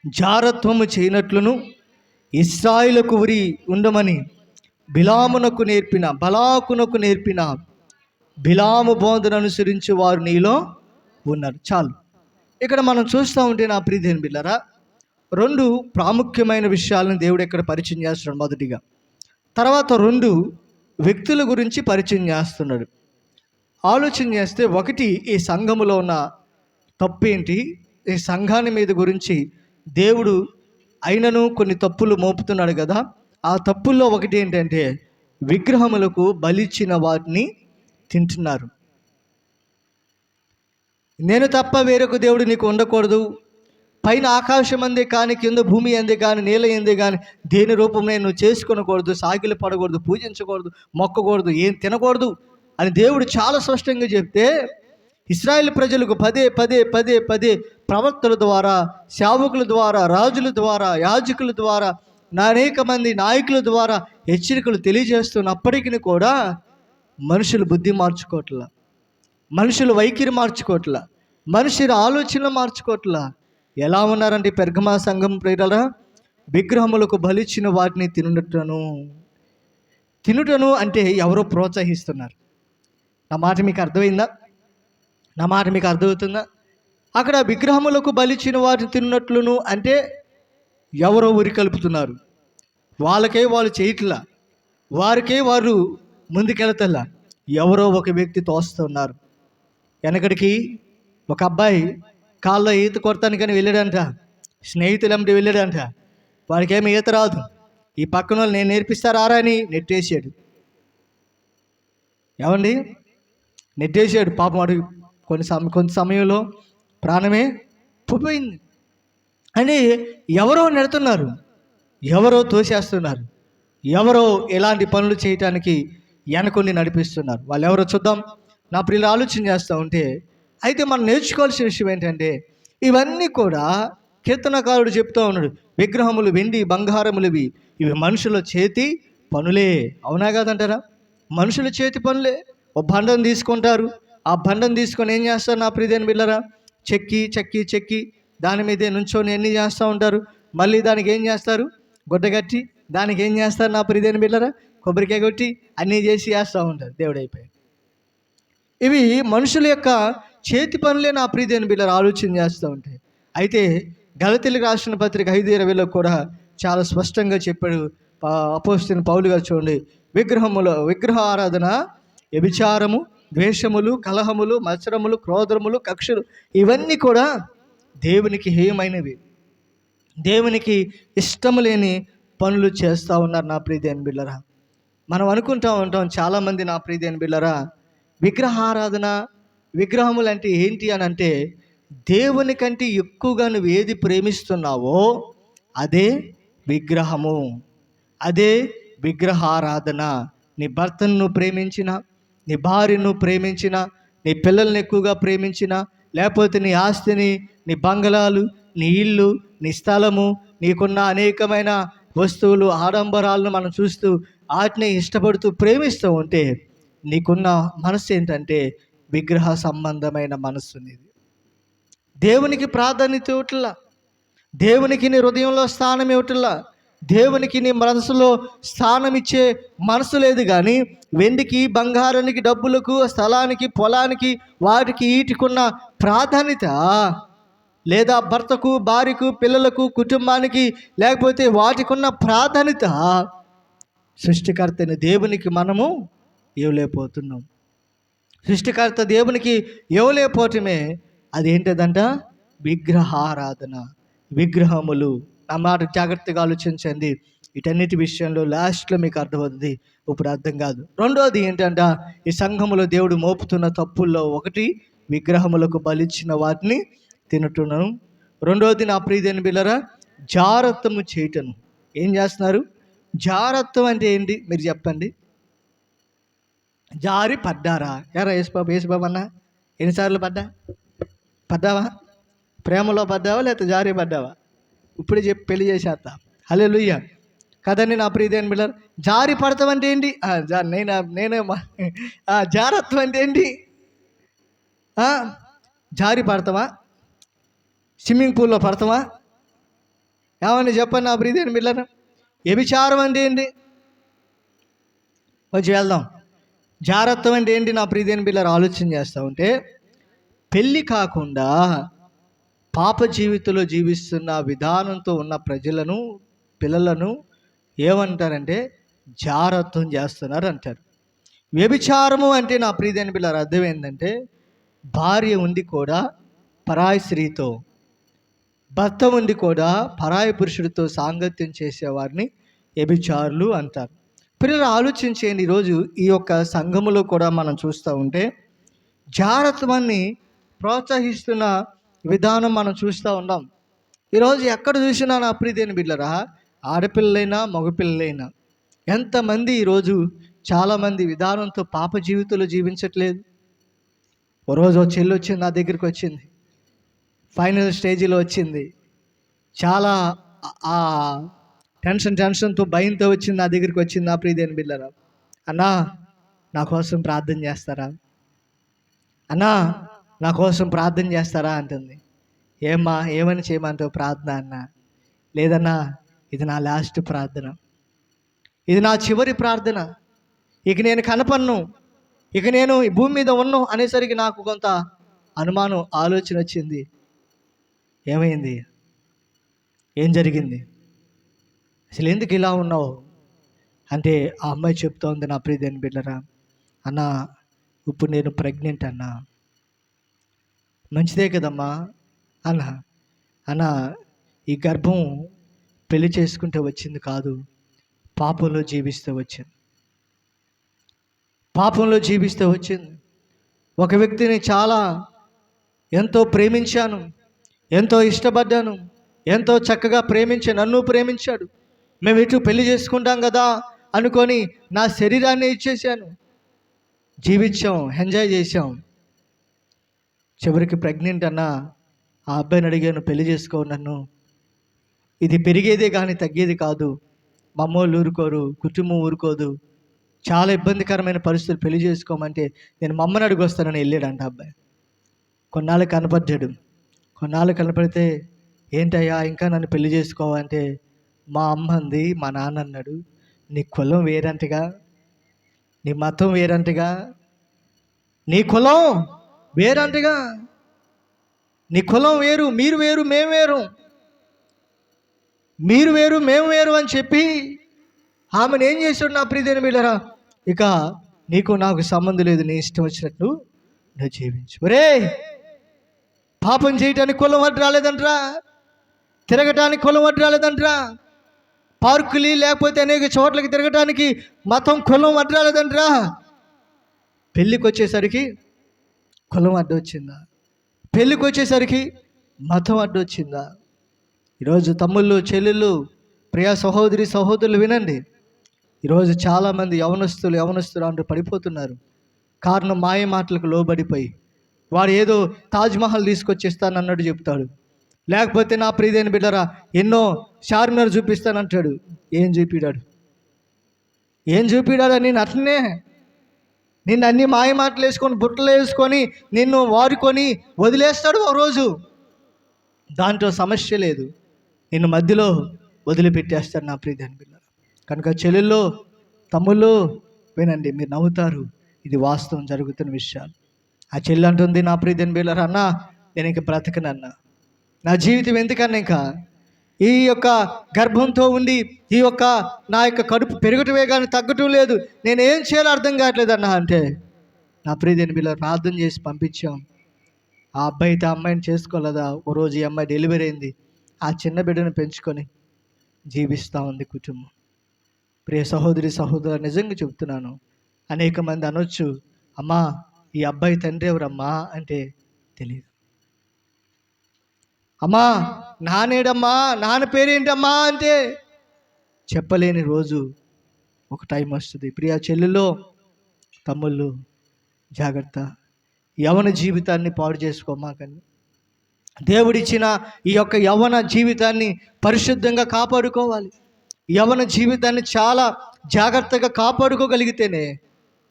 జారత్వము చేయనట్లును ఇశ్రాయేలుకు ఉరి ఉండమని బలాకునకు నేర్పిన బిలాము బోధన అనుసరించి వారు నీలో ఉన్నారు. చాలు. ఇక్కడ మనం చూస్తూ ఉంటే నా ప్రియదేని బిడ్డలారా, 2 ప్రాముఖ్యమైన విషయాలను దేవుడు ఇక్కడ పరిచయం చేస్తున్నాడు. మొదటిగా, తర్వాత 2 వ్యక్తుల గురించి పరిచయం చేస్తున్నాడు. ఆలోచన చేస్తే 1, ఈ సంఘములో ఉన్న తప్పేంటి, ఈ సంఘాన్ని మీద గురించి దేవుడు అయినను కొన్ని తప్పులు మోపుతున్నాడు కదా. ఆ తప్పుల్లో ఒకటి ఏంటంటే విగ్రహములకు బలిచ్చిన వాటిని తింటున్నారు. నేను తప్ప వేరొక దేవుడు నీకు ఉండకూడదు, పైన ఆకాశం అందే కానీ కింద భూమి అందే కానీ నేల ఎందే కానీ దేని రూపం నేను చేసుకొనకూడదు, సాగిలు పడకూడదు, పూజించకూడదు, మొక్కకూడదు, ఏం తినకూడదు అని దేవుడు చాలా స్పష్టంగా చెప్తే, ఇశ్రాయేల్ ప్రజలకు పదే ప్రవక్తల ద్వారా, సేవకుల ద్వారా, రాజుల ద్వారా, యాజకుల ద్వారా, అనేక మంది నాయకుల ద్వారా హెచ్చరికలు తెలియజేస్తున్నప్పటికీ కూడా మనుషులు బుద్ధి మార్చుకోవట్లా, మనుషులు వైఖరి మార్చుకోవట్లా, మనుషుల ఆలోచనలు మార్చుకోవట్లా. ఎలా ఉన్నారంటే పెర్గమా సంఘం ప్రియులారా, విగ్రహములకు బలిచ్చిన వాటిని తినుటను అంటే ఎవరో ప్రోత్సహిస్తున్నారు. నా మాట మీకు అర్థమైందా? నా మాట మీకు అర్థమవుతుందా? అక్కడ విగ్రహములకు బలిచ్చిన వాటిని తిన్నట్లును అంటే ఎవరో ఉరి కలుపుతున్నారు. వాళ్ళకే వాళ్ళు చేయట్లా, వారికే వారు ముందుకెళ్తలా, ఎవరో ఒక వ్యక్తి తోస్తున్నారు. వెనకడికి ఒక అబ్బాయి కాళ్ళలో ఈత కొడతానికని వెళ్ళాడంట, స్నేహితులంటే వెళ్ళాడంట. వాడికి ఏమి ఈత రాదు. ఈ పక్కన వాళ్ళు నేను నేర్పిస్తారా అని నెట్టేసాడు. ఏమండి, నెట్టేసాడు. పాపం వాడు కొంత సమయంలో ప్రాణమే పోయింది. అని ఎవరో నెడుతున్నారు, ఎవరో తోసేస్తున్నారు, ఎవరో ఎలాంటి పనులు చేయటానికి వెనకొని నడిపిస్తున్నారు. వాళ్ళు ఎవరో చూద్దాం. నా ప్రియులు ఆలోచన చేస్తూ ఉంటే, అయితే మనం నేర్చుకోవాల్సిన విషయం ఏంటంటే, ఇవన్నీ కూడా కీర్తనకారుడు చెప్తూ ఉన్నాడు, విగ్రహములు వెండి బంగారములవి, ఇవి మనుషుల చేతి పనులే. అవునా కాదంటారా? మనుషుల చేతి పనులే. ఓ బండం తీసుకుంటారు, ఆ బండం తీసుకొని ఏం చేస్తారు నా ప్రియదేని బిళ్ళరా? చెక్కి దాని మీదే నుంచొని ఎన్ని చేస్తూ ఉంటారు. మళ్ళీ దానికి ఏం చేస్తారు? గుడ్డగట్టి దానికి ఏం చేస్తారు నా ప్రియదేని బిళ్ళరా? కొబ్బరికాయ కొట్టి అన్నీ చేసి చేస్తూ ఉంటారు. దేవుడైపోయి ఇవి మనుషుల యొక్క చేతి పనులే నా ప్రియదేని బిళ్ళరా ఆలోచన చేస్తూ ఉంటాయి. అయితే గలతీయులకు రాసిన పత్రిక 5:20లో కూడా చాలా స్పష్టంగా చెప్పాడు అపోస్తలుడైన పౌలు గారు. చూడండి, విగ్రహ ఆరాధన, వ్యభిచారము, ద్వేషములు, కలహములు, మత్సరములు, క్రోధములు, కక్షలు, ఇవన్నీ కూడా దేవునికి హేయమైనవి, దేవునికి ఇష్టము లేని పనులు చేస్తూ ఉన్నారు నా ప్రియదేని బిళ్ళరా. మనం అనుకుంటూ ఉంటాం చాలామంది నా ప్రియదేని బిళ్ళరా, విగ్రహారాధన, విగ్రహములు అంటే ఏంటి అని అంటే, దేవుని కంటే ఎక్కువగా నువ్వు ఏది ప్రేమిస్తున్నావో అదే విగ్రహము, అదే విగ్రహారాధన. నీ భర్తను నువ్వు ప్రేమించిన, నీ భార్యను ప్రేమించిన, నీ పిల్లల్ని ఎక్కువగా ప్రేమించిన, లేకపోతే నీ ఆస్తిని, నీ బంగళాలు, నీ ఇల్లు, నీ స్థలము, నీకున్న అనేకమైన వస్తువులు, ఆడంబరాలను మనం చూస్తూ వాటిని ఇష్టపడుతూ ప్రేమిస్తూ ఉంటే నీకున్న మనసు ఏంటంటే విగ్రహ సంబంధమైన మనస్సు. నీది దేవునికి ప్రాధాన్యత ఇవ్వట్లా, దేవునికి నీ హృదయంలో స్థానం ఇవ్వట్లా, దేవునికి నీ మనసులో స్థానం ఇచ్చే మనసు లేదు. కానీ వెండికి, బంగారానికి, డబ్బులకు, స్థలానికి, పొలానికి, వాటికి వీటికున్న ప్రాధాన్యత, లేదా భర్తకు, భార్యకు, పిల్లలకు, కుటుంబానికి, లేకపోతే వాటికున్న ప్రాధాన్యత సృష్టికర్త అయిన దేవునికి మనము ఇవ్వలేకపోతున్నాం. సృష్టికర్త దేవునికి ఇవ్వలేకపోవటమే అదేంటిదంట? విగ్రహారాధన, విగ్రహములు. నా మాట జాగ్రత్తగా ఆలోచించండి. వీటన్నిటి విషయంలో లాస్ట్లో మీకు అర్థమవుతుంది, ఇప్పుడు అర్థం కాదు. రెండోది ఏంటంట, ఈ సంఘములో దేవుడు మోపుతున్న తప్పుల్లో ఒకటి విగ్రహములకు బలిచ్చిన వాటిని తినటం. రెండోది నా ప్రియమైన బిడ్డలారా, జారత్వము చేయటం. ఏం చేస్తున్నారు? జారత్వం అంటే ఏంటి మీరు చెప్పండి? జారి పడ్డారా? ఎరా యేసుబాబు అన్న ఎన్నిసార్లు పడ్డావా? ప్రేమలో పడ్డావా లేకపోతే జారి పడ్డావా? ఇప్పుడే చెప్పి పెళ్లి చేసేస్తా. హల్లెలూయా. కదండి నా ప్రియమైన బిడ్డలారా, జారి పడతాం అంటే ఏంటి? నేనే జారత్వం అంటే ఏంటి? జారి పడతావా? స్విమ్మింగ్ పూల్లో పడతావా? ఏమని చెప్పండి నా ప్రియమైన బిడ్డలారా. వ్యభిచారం అంటే ఏంటి? వచ్చి వెళ్దాం. జారత్వం అంటే ఏంటి నా ప్రియమైన బిడ్డలారా? ఆలోచన చేస్తూ ఉంటే, పెళ్ళి కాకుండా పాప జీవితంలో జీవిస్తున్న విధానంతో ఉన్న ప్రజలను, పిల్లలను ఏమంటారంటే జారత్వం చేస్తున్నారు అంటారు. వ్యభిచారము అంటే నా ప్రియమైన బిడ్డలారా అర్థం ఏంటంటే, భార్య ఉండి కూడా పరాయి స్త్రీతో, భర్త ఉండి కూడా పరాయి పురుషుడితో సాంగత్యం చేసేవారిని వ్యభిచారులు అంటారు. పిల్లలు ఆలోచించేయండి. ఈరోజు ఈ యొక్క సంఘములో కూడా మనం చూస్తూ ఉంటే జారత్వాన్ని ప్రోత్సహిస్తున్న విధానం మనం చూస్తూ ఉన్నాం. ఈరోజు ఎక్కడ చూసినా నా ప్రియమైన బిడ్డలారా, ఆడపిల్లలైనా మగపిల్లలైనా ఎంతమంది ఈరోజు చాలామంది విధానంతో పాప జీవితంలో జీవించట్లేదు. ఓ రోజు ఒక చెల్లి వచ్చింది, నా దగ్గరికి వచ్చింది, ఫైనల్ స్టేజీలో వచ్చింది. చాలా ఆ టెన్షన్తో భయంతో వచ్చింది, నా దగ్గరికి వచ్చింది. నా ప్రియమైన బిడ్డలారా, అన్నా నా కోసం ప్రార్థన చేస్తారా? అన్నా నా కోసం ప్రార్థన చేస్తారా అంటుంది. ఏమ్మా ఏమని చేయమంటావు ప్రార్థన అన్నా? లేదన్నా, ఇది నా లాస్ట్ ప్రార్థన, ఇది నా చివరి ప్రార్థన, ఇక నేను కనపన్ను, ఇక నేను ఈ భూమి మీద ఉన్నాను అనేసరికి నాకు కొంత అనుమానం, ఆలోచన వచ్చింది. ఏమైంది? ఏం జరిగింది? అసలు ఎందుకు ఇలా ఉన్నావు అంటే ఆ అమ్మాయి చెప్తోంది, నా ప్రియమైన బిడ్డలారా, అన్నా ఇప్పుడు నేను ప్రెగ్నెంట్ అన్నా. మంచిదే కదమ్మా అన్నా ఈ గర్భం పెళ్లి చేసుకుంటే వచ్చింది కాదు, పాపంలో జీవిస్తే వచ్చింది. పాపంలో జీవిస్తే వచ్చింది. ఒక వ్యక్తిని చాలా ఎంతో ప్రేమించాను, ఎంతో ఇష్టపడ్డాను, ఎంతో చక్కగా ప్రేమించి నన్ను ప్రేమించాడు. మేము ఇటు పెళ్లి చేసుకుంటాం కదా అనుకొని నా శరీరాన్ని ఇచ్చేసాను, జీవించాం, ఎంజాయ్ చేసాం. చివరికి ప్రెగ్నెంట్ అన్నా ఆ అబ్బాయిని అడిగాను, పెళ్లి చేసుకో నన్ను, ఇది పెరిగేదే కానీ తగ్గేది కాదు, మా అమ్మోళ్ళు ఊరుకోరు, కుటుంబం ఊరుకోదు, చాలా ఇబ్బందికరమైన పరిస్థితులు, పెళ్లి చేసుకోమంటే నేను మా అమ్మని అడిగి వస్తానని వెళ్ళాడంట అబ్బాయి. కొన్నాళ్ళు కనపడ్డాడు. కొన్నాళ్ళు కనపడితే ఏంటయ్యా ఇంకా నన్ను పెళ్లి చేసుకోవాలంటే మా అమ్మ అంది, మా నాన్న అన్నాడు, నీ కులం వేరంటగా, నీ మతం వేరంటగా, నీ కులం వేరంటగా, నీ కులం వేరు, మీరు వేరు, మేము వేరు, మీరు వేరు మేము వేరు అని చెప్పి ఆమెను ఏం చేశాడు నా ప్రియమైన బిడ్డలారా, ఇక నీకు నాకు సంబంధం లేదు, నీ ఇష్టం వచ్చినట్టు నువ్వు జీవించు. ఒరే, పాపం చేయటానికి కులం అడ్డు రాలేదంట్రా, తిరగటానికి కులం అడ్డు రాలేదంట్రా, పార్కులు లేకపోతే అనేక చోట్లకి తిరగటానికి మతం కులం అడ్డు రాలేదంట్రా. పెళ్ళికి వచ్చేసరికి కులం అడ్డు వచ్చిందా? పెళ్ళికి వచ్చేసరికి మతం అడ్డు వచ్చిందా? ఈరోజు తమ్ముళ్ళు, చెల్లెళ్ళు, ప్రియ సహోదరులు వినండి. ఈరోజు చాలామంది యవనస్తులు అంటూ పడిపోతున్నారు. కారణం మాయ మాటలకు లోబడిపోయి, వాడు ఏదో తాజ్మహల్ తీసుకొచ్చేస్తానన్నట్టు చెప్తాడు. లేకపోతే నా ప్రియమైన బిడ్డరా ఎన్నో చార్మినార్ చూపిస్తానంటాడు. ఏం చూపిడాడు నేను అట్లనే నిన్ను అన్ని మాయ మాటలు వేసుకొని, బుట్టలు వేసుకొని, నిన్ను వాడుకొని వదిలేస్తాడు ఒక రోజు. దాంట్లో సమస్య లేదు, నిన్ను మధ్యలో వదిలిపెట్టేస్తాడు నా ప్రియమైన బిడ్డ. కనుక చెల్లెల్లో, తమ్ముళ్ళు వినండి, మీరు నవ్వుతారు, ఇది వాస్తవం, జరుగుతున్న విషయాలు. ఆ చెల్లి అంటుంది, నా ప్రియమైన బిడ్డ, అన్నా నేను ఇంక బ్రతకనన్నా, నా జీవితం ఎందుకన్నా ఇంకా ఈ యొక్క గర్భంతో ఉండి ఈ యొక్క నా యొక్క కడుపు పెరగటమే కానీ తగ్గటం లేదు, నేనేం చేయాలో అర్థం కావట్లేదు అన్న అంటే, నా ప్రియదేని బిడ్డ ప్రార్థన చేసి పంపించాం. ఆ అబ్బాయి అయితే అమ్మాయిని చేసుకోలేదా, ఓ రోజు ఈ అమ్మాయి డెలివరీ అయింది, ఆ చిన్న బిడ్డను పెంచుకొని జీవిస్తూ ఉంది కుటుంబం. ప్రియ సహోదరి సహోదరు, నిజంగా చెప్తున్నాను, అనేక మంది అనొచ్చు, అమ్మా ఈ అబ్బాయి తండ్రి ఎవరమ్మా అంటే తెలియదు. అమ్మా నానేడమ్మా, నాన్న పేరేంటమ్మా అంటే చెప్పలేని రోజు ఒక టైం వస్తుంది. ప్రియ చెల్లెల్లో తమ్ముళ్ళు జాగ్రత్త, యవన జీవితాన్ని పాడు చేసుకోమాకండి. దేవుడిచ్చిన ఈ యొక్క యవన జీవితాన్ని పరిశుద్ధంగా కాపాడుకోవాలి. యవన జీవితాన్ని చాలా జాగ్రత్తగా కాపాడుకోగలిగితేనే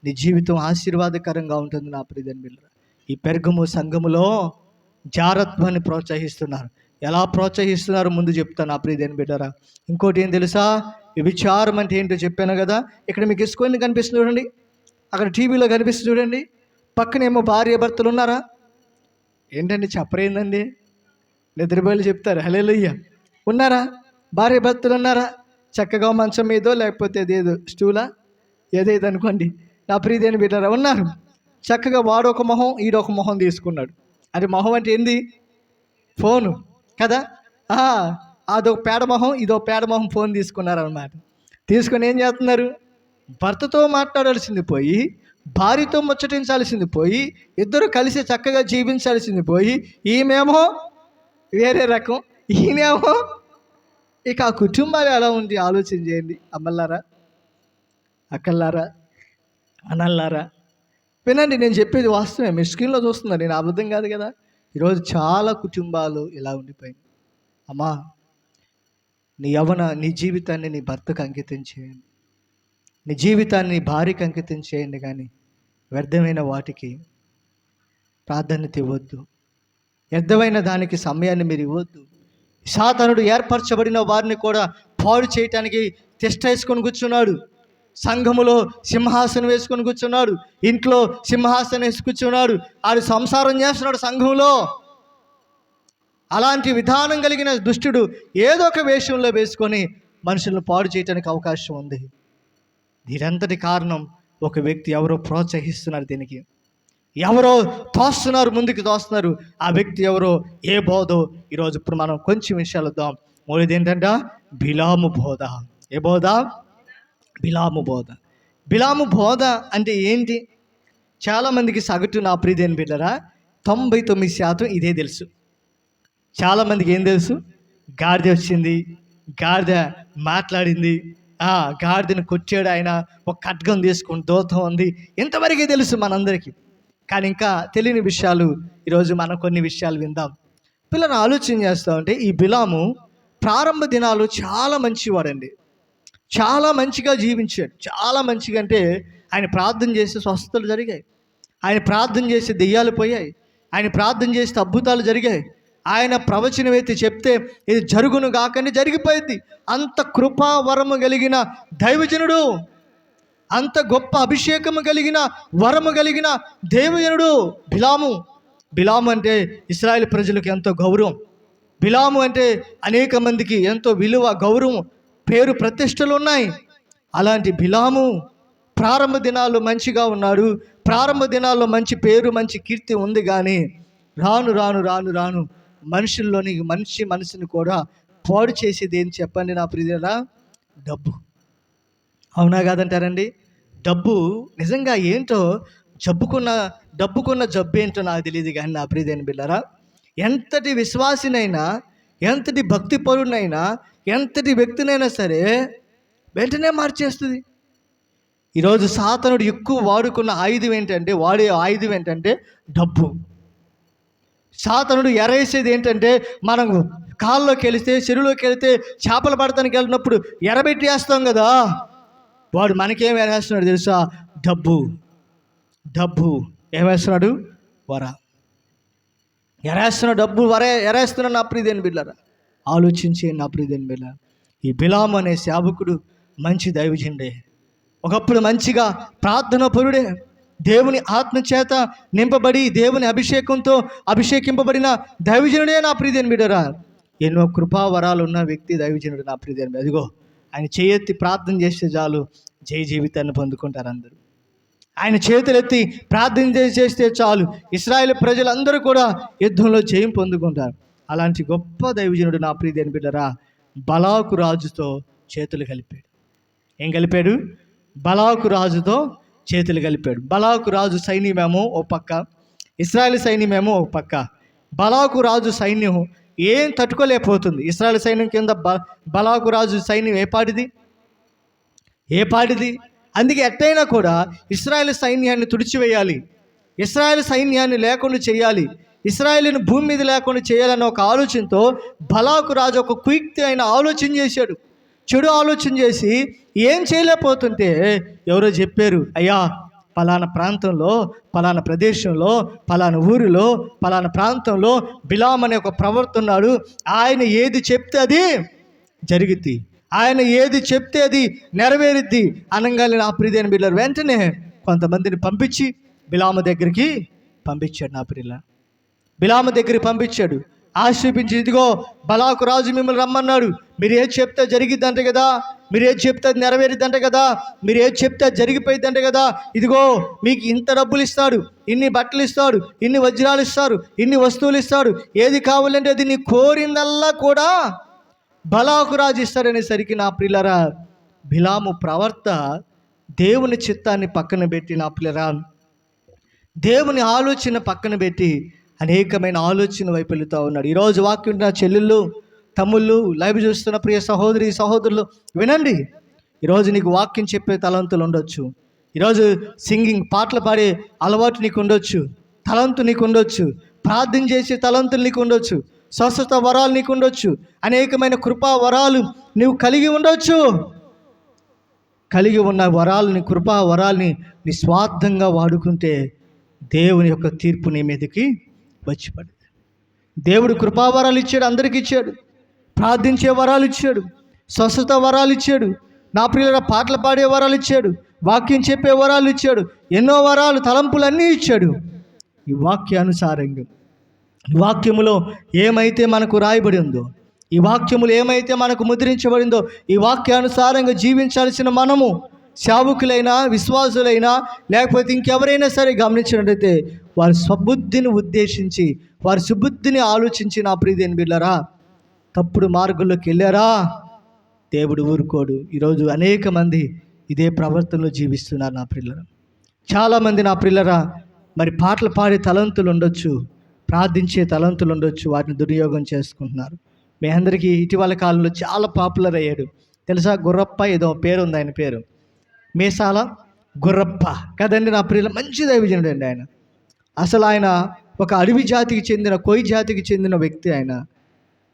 నీ జీవితం ఆశీర్వాదకరంగా ఉంటుంది. నా ప్రియమైన బిడ్డలారా, ఈ పెర్గము సంఘములో జారత్వాన్ని ప్రోత్సహిస్తున్నారు. ఎలా ప్రోత్సహిస్తున్నారు ముందు చెప్తాను నా ప్రియమైన బిడ్డలారా. ఇంకోటి ఏం తెలుసా, ఈ విచారం అంటే ఏంటో చెప్పాను కదా. ఇక్కడ మీకు స్క్రీన్ కనిపిస్తుంది చూడండి, అక్కడ టీవీలో కనిపిస్తుంది చూడండి, పక్కనేమో భార్య భర్తలు ఉన్నారా? ఏంటండి చెప్పరేందండి, నిద్రపోయి చెప్తారు హల్లెలూయా. ఉన్నారా? భార్య భర్తలు ఉన్నారా? చక్కగా మంచం మీదో లేకపోతే ఏదేదో స్టూలా ఏదేదో అనుకోండి, నా ప్రియమైన బిడ్డలారా ఉన్నారు. చక్కగా వాడొక మొహం ఈడొక మొహం తీసుకున్నాడు. అది మొహం అంటే ఏంది? ఫోను కదా. అదొక పేడ మొహం ఇదో పేడ మొహం ఫోన్ తీసుకున్నారనమాట. తీసుకొని ఏం చేస్తున్నారు? భర్తతో మాట్లాడాల్సింది పోయి, భార్యతో ముచ్చటించాల్సింది పోయి, ఇద్దరు కలిసి చక్కగా జీవించాల్సింది పోయి, ఈమెమో వేరే రకం, ఈయనేమో. ఇక ఆ కుటుంబాలు ఎలా ఉంది ఆలోచన చేయండి. అమ్మల్లారా, అక్కల్లారా, అన్నల్లారా, వినండి, నేను చెప్పేది వాస్తవమే. మీ స్క్రీన్లో చూస్తున్నా, నేను అబద్ధం కాదు కదా. ఈరోజు చాలా కుటుంబాలు ఇలా ఉండిపోయింది. అమ్మా, నీ జీవితాన్ని నీ భర్తకు అంకితం చేయండి, నీ జీవితాన్ని నీ భార్యకు అంకితం చేయండి, కానీ వ్యర్థమైన వాటికి ప్రాధాన్యత ఇవ్వద్దు. వ్యర్థమైన దానికి సమయాన్ని మీరు ఇవ్వద్దు. సాతానుడు ఏర్పరచబడిన వారిని కూడా పాడు చేయటానికి తిష్ట వేసుకొని కూర్చున్నాడు. సంఘములో సింహాసనం వేసుకొని కూర్చున్నాడు, ఇంట్లో సింహాసనం వేసి కూర్చున్నాడు, ఆడు సంసారం చేస్తున్నాడు సంఘంలో. అలాంటి విధానం కలిగిన దుష్టుడు ఏదో ఒక వేషంలో వేసుకొని మనుషులను పాడు చేయడానికి అవకాశం ఉంది. దీనంతటి కారణం ఒక వ్యక్తి, ఎవరో ప్రోత్సహిస్తున్నారు, దీనికి ఎవరో తోస్తున్నారు, ముందుకు తోస్తున్నారు. ఆ వ్యక్తి ఎవరో, ఏ బోధో ఈరోజు ఇప్పుడు మనం కొంచెం విషయాలు వద్దాం. మూడోది ఏంటంట? బిలాము బోధ. ఏ బోధ? బిలాము బోధ. బిలాము బోధ అంటే ఏంటి? చాలామందికి సగటు నా ప్రియమైన బిడ్డలారా 99% ఇదే తెలుసు. చాలామందికి ఏం తెలుసు? గాడిద వచ్చింది, గాడిద మాట్లాడింది, గాడిదను కొట్టాడు ఆయన, ఒక ఖడ్గం తీసుకుని దూతం ఉంది, ఇంతవరకే తెలుసు మనందరికీ. కానీ ఇంకా తెలియని విషయాలు ఈరోజు మనం కొన్ని విషయాలు విందాం. పిల్లలు ఆలోచన చేస్తూ ఉంటే, ఈ బిలాము ప్రారంభ దినాలు చాలా మంచివాడండి, చాలా మంచిగా జీవించాడు. చాలా మంచిగా అంటే ఆయన ప్రార్థన చేస్తే స్వస్థతలు జరిగాయి, ఆయన ప్రార్థన చేస్తే దెయ్యాలు పోయాయి, ఆయన ప్రార్థన చేస్తే అద్భుతాలు జరిగాయి, ఆయన ప్రవచనం అయితే చెప్తే ఇది జరుగును కాకని జరిగిపోయింది. అంత కృపా వరము కలిగిన దైవజనుడు, అంత గొప్ప అభిషేకము కలిగిన వరము కలిగిన దైవజనుడు బిలాము. బిలాము అంటే ఇశ్రాయేలు ప్రజలకు ఎంతో గౌరవం. బిలాము అంటే అనేక మందికి ఎంతో విలువ, గౌరవం, పేరు ప్రతిష్టలు ఉన్నాయి. అలాంటి బిలాము ప్రారంభ దినాల్లో మంచిగా ఉన్నాడు, ప్రారంభ దినాల్లో మంచి పేరు, మంచి కీర్తి ఉంది. కానీ రాను రాను రాను రాను మనుషుల్లోని మనసుని కూడా పాడు చేసేది ఏం చెప్పండి నా ప్రియరా? డబ్బు. అవునా కాదంటారండి? డబ్బు నిజంగా ఏంటో, డబ్బుకున్న జబ్బు ఏంటో నాకు తెలియదు. కానీ నా ప్రియమైన బిడ్డలారా, ఎంతటి విశ్వాసినైనా, ఎంతటి భక్తి పరునైనా, ఎంతటి వ్యక్తినైనా సరే వెంటనే మార్చేస్తుంది. ఈరోజు సాతానుడు ఎక్కువ వాడే ఆయుధం ఏంటంటే డబ్బు. సాతానుడు ఎరేసేది ఏంటంటే, మనం కాల్లోకి వెళితే, చెరువులోకి వెళితే, చేపలు పడటానికి వెళ్ళినప్పుడు ఎరబెట్టి వేస్తాం కదా, వాడు మనకేం ఎరేస్తున్నాడు తెలుసా? డబ్బు ఏమేస్తున్నాడు? వర ఎరేస్తున్నాడు, డబ్బు వర ఎరేస్తున్నాడు. నా ప్రియమైన బిడ్డలారా, ఆలోచించి నా ప్రియమైన బిడ్డలారా, ఈ బిలాము అనే సేవకుడు మంచి దైవజనుడే, ఒకప్పుడు మంచిగా ప్రార్థన పరుడే, దేవుని ఆత్మచేత నింపబడి దేవుని అభిషేకంతో అభిషేకింపబడిన దైవజనుడే. నా ప్రియమైన బిడ్డలారా, ఎన్నో కృపావరాలు ఉన్న వ్యక్తి దైవజనుడు నా ప్రియదేవుడు. అదిగో ఆయన చేయెత్తి ప్రార్థన చేస్తే చాలు జయ జీవితాన్ని పొందుకుంటారు అందరూ. ఆయన చేతులెత్తి ప్రార్థన చేస్తే చాలు ఇశ్రాయేలు ప్రజలందరూ కూడా యుద్ధంలో జయం పొందుకుంటారు. అలాంటి గొప్ప దైవజనుడు నా ప్రియదేవుని బిడ్డరా బలాకు రాజుతో చేతులు కలిపాడు. ఏం కలిపాడు? బలాకు రాజుతో చేతులు కలిపాడు. బలాకు రాజు సైన్యమేమో ఒక పక్క, ఇశ్రాయేల్ సైన్యమేమో ఒక పక్క. బలాకు రాజు సైన్యం ఏం తట్టుకోలేకపోతుంది. ఇశ్రాయేల్ సైన్యం కింద బలాకు రాజు సైన్యం ఏ పాటిది. అందుకే ఎట్టయినా కూడా ఇశ్రాయేల్ సైన్యాన్ని తుడిచివేయాలి, ఇశ్రాయేల్ సైన్యాన్ని లేకుండా చేయాలి, ఇశ్రాయేలుని భూమి మీద లేకుండా చేయాలన్న ఒక ఆలోచనతో బలాకు రాజు ఒక కుయుక్తి అయిన ఆలోచన చేశాడు. చెడు ఆలోచన చేసి ఏం చేయలేకపోతుంటే ఎవరో చెప్పారు, అయ్యా పలానా ప్రాంతంలో, పలానా ప్రదేశంలో, పలానా ఊరిలో, పలానా ప్రాంతంలో బిలాం అనే ఒక ప్రవక్త ఉన్నాడు, ఆయన ఏది చెప్తే అది జరిగిద్ది, ఆయన ఏది చెప్తే అది నెరవేరుద్ది అనగానే నా ప్రియమైన బిడ్డలు వెంటనే కొంతమందిని పంపించి బిలాము దగ్గరికి పంపించాడు. నా ప్రియుల బిలాము దగ్గరికి పంపించాడు. ఆక్షేపించి, ఇదిగో బలాకు రాజు మిమ్మల్ని రమ్మన్నాడు, మీరు ఏది చెప్తే జరిగిద్దంట కదా, మీరు ఏది చెప్తే అది నెరవేరిద్దంట కదా, మీరు ఏది చెప్తే అది జరిగిపోయిద్దంట కదా, ఇదిగో మీకు ఇంత డబ్బులు ఇస్తాడు, ఇన్ని బట్టలు ఇస్తాడు, ఇన్ని వజ్రాలు ఇస్తారు, ఇన్ని వస్తువులు ఇస్తాడు, ఏది కావాలంటే అది నీ కోరిందల్లా కూడా బలాకు రాజు ఇస్తాడనేసరికి నా ప్రియులరా బిలాము ప్రవర్త దేవుని చిత్తాన్ని పక్కన పెట్టి, నా ప్రియులరా దేవుని ఆలోచన పక్కన పెట్టి అనేకమైన ఆలోచన వైపు వెళుతూ ఉన్నాడు. ఈరోజు వాక్యం నా చెల్లెళ్ళు, తమ్ముళ్ళు, లైవ్ చూస్తున్న ప్రియ సహోదరి సహోదరులు వినండి. ఈరోజు నీకు వాక్యం చెప్పే తలంతులు ఉండొచ్చు, ఈరోజు సింగింగ్ పాటలు పాడే అలవాటు నీకు ఉండొచ్చు, తలంతు నీకు ఉండొచ్చు, ప్రార్థన చేసే తలంతులు నీకు ఉండొచ్చు, స్వస్థత వరాలు నీకు ఉండొచ్చు, అనేకమైన కృపా వరాలు నువ్వు కలిగి ఉండొచ్చు. కలిగి ఉన్న వరాలని, కృపా వరాల్ని నిస్వార్థంగా వాడుకుంటే దేవుని యొక్క తీర్పు నీ మీదకి వచ్చి పడింది. దేవుడు కృపావరాలు ఇచ్చాడు, అందరికి ఇచ్చాడు, ప్రార్థించే వరాలు ఇచ్చాడు, స్వస్థత వరాలు ఇచ్చాడు, నా ప్రియుల పాటలు పాడే వరాలు ఇచ్చాడు, వాక్యం చెప్పే వరాలు ఇచ్చాడు, ఎన్నో వరాలు తలంపులన్నీ ఇచ్చాడు. ఈ వాక్యానుసారంగా ఈ వాక్యములో ఏమైతే మనకు రాయబడి ఉందో, ఈ వాక్యములు ఏమైతే మనకు ముద్రించబడిందో, ఈ వాక్యానుసారంగా జీవించాల్సిన మనము సేవకులైనా, విశ్వాసులైనా, లేకపోతే ఇంకెవరైనా సరే గమనించినట్లయితే వారి స్వబుద్ధిని ఉద్దేశించి, వారి సుబుద్ధిని ఆలోచించి నా ప్రియదేని బిడ్డలారా తప్పుడు మార్గంలోకి వెళ్ళారా దేవుడు ఊరుకోడు. ఈరోజు అనేక మంది ఇదే ప్రవర్తనలో జీవిస్తున్నారు నా ప్రియులరా. చాలామంది నా ప్రియులరా మరి పాటలు పాడే తలంతులు ఉండొచ్చు, ప్రార్థించే తలంతులు ఉండొచ్చు, వాటిని దుర్యోగం చేసుకుంటున్నారు. మీ అందరికీ ఇటీవల కాలంలో చాలా పాపులర్ అయ్యాడు తెలుసా, గుర్రప్ప ఏదో పేరు ఉంది, ఆయన పేరు మీసాల గుర్రప్ప కదండి నా ప్రియుల. మంచి దైవజనుడు అండి ఆయన. అసలు ఆయన ఒక అడవి జాతికి చెందిన, కోయి జాతికి చెందిన వ్యక్తి.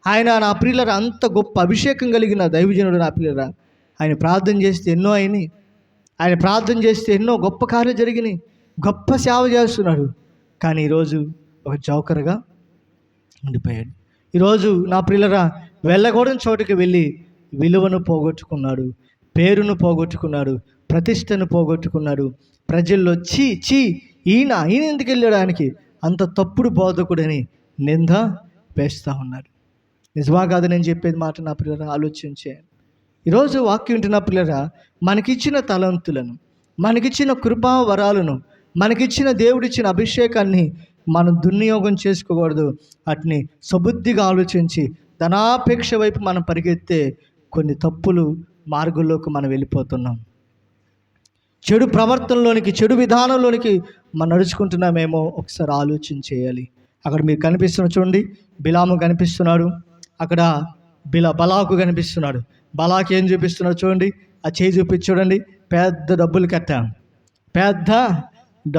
ఆయన నా ప్రియులరా అంత గొప్ప అభిషేకం కలిగిన దైవజనుడు నా ప్రియులరా. ఆయన ప్రార్థన చేస్తే ఎన్నో అయినాయి, ఆయన ప్రార్థన చేస్తే ఎన్నో గొప్ప కార్యాలు జరిగినాయి, గొప్ప సేవ చేస్తున్నాడు. కానీ ఈరోజు ఒక జోకర్గా ఉండిపోయాడు. ఈరోజు నా ప్రియులరా వెళ్ళకూడని చోటుకి వెళ్ళి విలువను పోగొట్టుకున్నాడు, పేరును పోగొట్టుకున్నాడు, ప్రతిష్టను పోగొట్టుకున్నాడు. ప్రజల్లో చీ ఈయన ఎందుకు వెళ్ళాడు, ఆయనకి అంత తప్పుడు బోధకుడని నింద వేస్తూ ఉన్నాడు. నిజమా కాదు నేను చెప్పేది మాట నా పిల్లరా ఆలోచించేయండి. ఈరోజు వాక్యం వింటున్న పిల్లరా మనకిచ్చిన తలంతులను, మనకిచ్చిన కృపా వరాలను, మనకిచ్చిన దేవుడిచ్చిన అభిషేకాన్ని మనం దుర్వినియోగం చేసుకోకూడదు. వాటిని సబుద్ధిగా ఆలోచించి ధనాపేక్ష వైపు మనం పరిగెత్తే కొన్ని తప్పులు మార్గంలోకి మనం వెళ్ళిపోతున్నాం. చెడు ప్రవర్తనలోనికి, చెడు విధానంలోనికి మనం నడుచుకుంటున్నామేమో ఒకసారి ఆలోచన చేయాలి. అక్కడ మీరు కనిపిస్తున్న చూడండి, బిలాము కనిపిస్తున్నాడు, అక్కడ బలాకు కనిపిస్తున్నాడు. బలాకు ఏం చూపిస్తున్నాడు చూడండి, ఆ చేయి చూపించి చూడండి, పెద్ద డబ్బులు కట్టాం, పెద్ద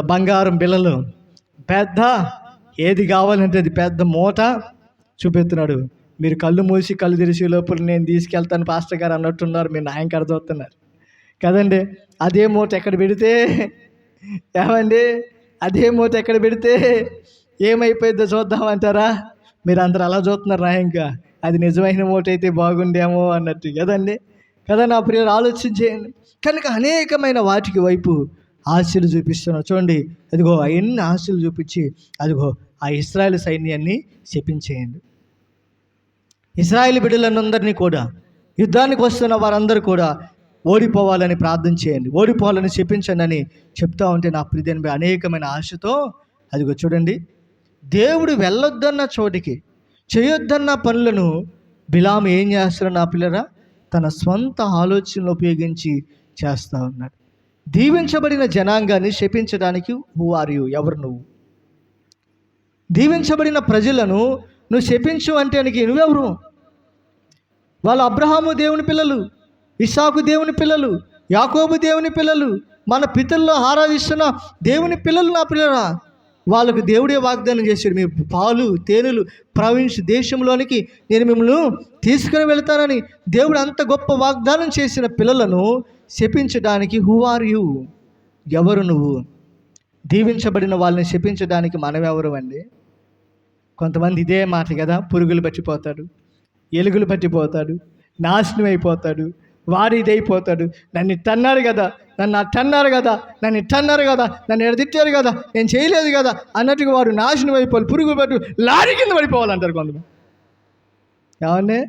బంగారం బిళ్ళలు, పెద్ద ఏది కావాలంటే అది పెద్ద మూట చూపెడుతున్నాడు. మీరు కళ్ళు మూసి కళ్ళు తెరిచి లోపల నేను తీసుకెళ్తాను పాస్టర్ గారు అన్నట్టున్నారు. మీరు నాయనకాడ చూస్తున్నారు కదండి. అదే మూట ఎక్కడ పెడితే ఏమండి, అదే మూట ఎక్కడ పెడితే ఏమైపోయిద్దో చూద్దామంటారా? మీరు అందరూ అలా చూస్తున్నారు నాయంగా, అది నిజమైన మూట అయితే బాగుండేమో అన్నట్టు కదండి. కదా నా ప్రియులు ఆలోచించేయండి. కనుక అనేకమైన వాటికి వైపు ఆశలు చూపిస్తున్నారు చూడండి. అదిగో అవన్నీ ఆశలు చూపించి అదిగో ఆ ఇశ్రాయేలు సైన్యాన్ని శపించేయండి. ఇశ్రాయేలు బిడ్డలందరినీ కూడా, యుద్ధానికి వస్తున్న వారందరూ కూడా ఓడిపోవాలని ప్రార్థన చేయండి, ఓడిపోవాలని చెప్పించండి అని చెప్తా ఉంటే నా ప్రియమైన అనేకమైన ఆశతో అదిగో చూడండి, దేవుడు వెళ్ళొద్దన్న చోటికి, చేయొద్దన్న పనులను బిలాము ఏం చేస్తున్నాడు నా పిల్లరా? తన స్వంత ఆలోచనలు ఉపయోగించి చేస్తూ ఉన్నాడు. దీవించబడిన జనాంగాన్ని శపించడానికి హూ ఆర్ యు? ఎవరు నువ్వు? దీవించబడిన ప్రజలను నువ్వు శపించు అంటే నువ్వెవరు? వాళ్ళు అబ్రహాము దేవుని పిల్లలు, ఇస్సాకు దేవుని పిల్లలు, యాకోబు దేవుని పిల్లలు, మన పితరుల్లో ఆరాధిస్తున్న దేవుని పిల్లలు నా పిల్లరా. వాళ్ళకు దేవుడే వాగ్దానం చేశాడు, మీ పాలు తేనెలు ప్రవించు దేశంలోనికి నేను మిమ్మల్ని తీసుకుని వెళ్తానని. దేవుడు అంత గొప్ప వాగ్దానం చేసిన పిల్లలను శపించడానికి హూ ఆర్ యు? ఎవరు నువ్వు? దీవించబడిన వాళ్ళని శపించడానికి మనమెవరు అండి? కొంతమంది ఇదే మాట కదా, పురుగులు పట్టిపోతాడు, ఎలుగులు పట్టిపోతాడు, నాశనం అయిపోతాడు, వాడు ఇదైపోతాడు, నన్ను ఇట్టన్నారు కదా, నన్ను అట్టన్నారు కదా, నన్ను ఇట్టన్నారు కదా, నన్ను ఎడదిట్టారు కదా, నేను చేయలేదు కదా అన్నట్టుగా వాడు నాశనం అయిపోవాలి, పురుగులు పట్టు లారీ కింద పడిపోవాలంటారు కొంతమంది. ఏమండి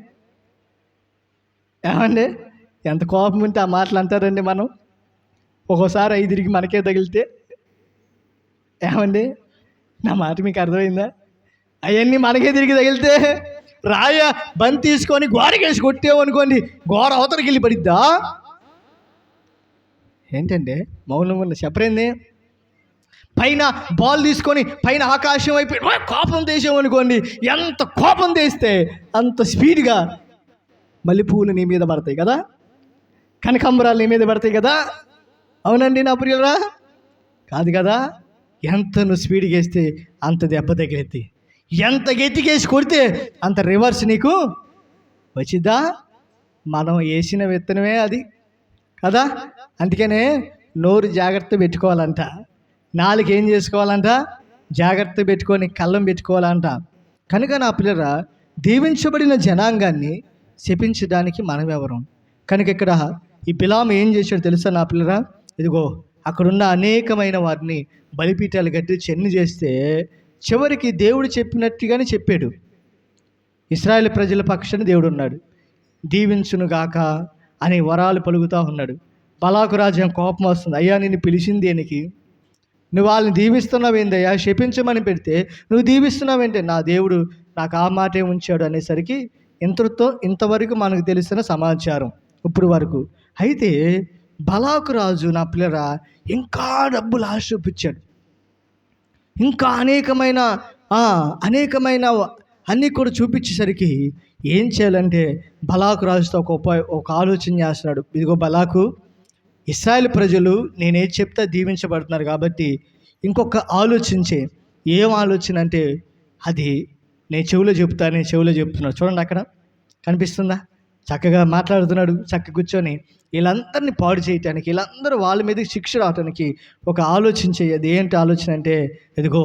ఏమండి ఎంత కోపం ఉంటే ఆ మాటలు అంటారండి. మనం ఒక్కోసారి ఐదురికి మనకే తగిలితే ఏమండి, నా మాట మీకు అర్థమైందా? అవన్నీ మనకే తిరిగి తగిలితే రాయ బంతి తీసుకొని గోడకేసి కొట్టేవు అనుకోండి, గోడ అవతలకి వెళ్ళి పడిద్దా? ఏంటండి మౌనం ఉన్న చెప్పరేంది? పైన బాల్ తీసుకొని పైన ఆకాశం అయిపోయి కోపం తీసామనుకోండి, ఎంత కోపం తీస్తే అంత స్పీడ్గా మల్లెపూలు నీ మీద పడతాయి కదా, కనకాంబరాలు నీ మీద పడతాయి కదా. అవునండి నా ప్రియులరా, కాదు కదా? ఎంత నువ్వు స్పీడ్గా వేస్తే అంత దెబ్బ తగిలిద్ది, ఎంత గట్టికేసి కొడితే అంత రివర్స్ నీకు వచ్చిద్దా? మనం వేసిన విత్తనమే అది కదా. అందుకనే నోరు జాగ్రత్త పెట్టుకోవాలంట, నాలుగు ఏం చేసుకోవాలంట? జాగ్రత్త పెట్టుకొని కళ్ళం పెట్టుకోవాలంట. కనుక నా పిల్లరా, దీవించబడిన జనాంగాన్ని శపించడానికి మనం ఎవరు? కనుక ఇక్కడ ఈ బిలాము ఏం చేశాడు తెలుసా నా పిల్లరా? ఇదిగో అక్కడున్న అనేకమైన వారిని బలిపీఠాలు కట్టి చెన్ని చేస్తే చివరికి దేవుడు చెప్పినట్టుగానే చెప్పాడు. ఇశ్రాయేలు ప్రజల పక్షాన దేవుడు ఉన్నాడు, దీవించునుగాక అనే వరాలు పలుకుతూ ఉన్నాడు. బలాకు రాజ్యం కోపం వస్తుంది, అయ్యా నిన్ను పిలిచింది దేనికి? నువ్వు వాళ్ళని దీవిస్తున్నావు ఏందయ్యా? శపించమని పెడితే నువ్వు దీవిస్తున్నావేంటే? నా దేవుడు నాకు ఆ మాటే ఉంచాడు అనేసరికి ఇంతవరకు మనకు తెలిసిన సమాచారం ఇప్పుడు వరకు. అయితే బలాకు రాజు నా పిల్లరా ఇంకా డబ్బులు ఆశ చూపించాడు, ఇంకా అనేకమైన అన్నీ కూడా చూపించేసరికి ఏం చేయాలంటే బలాకు రాజుతో ఒక ఆలోచన చేస్తున్నాడు. ఇదిగో బలాకు, ఇశ్రాయేల్ ప్రజలు నేనేం చెప్తా దీవించబడుతున్నారు కాబట్టి ఇంకొక ఆలోచించే. ఏం ఆలోచన అంటే అది నేను చెవిలో చెప్తున్నాడు. చూడండి అక్కడ కనిపిస్తుందా? చక్కగా మాట్లాడుతున్నాడు, చక్కగా కూర్చొని వీళ్ళందరినీ పాడు చేయటానికి, వీళ్ళందరూ వాళ్ళ మీద శిక్ష రావటానికి ఒక ఆలోచన చేయదు. ఏంటి ఆలోచన అంటే, ఇదిగో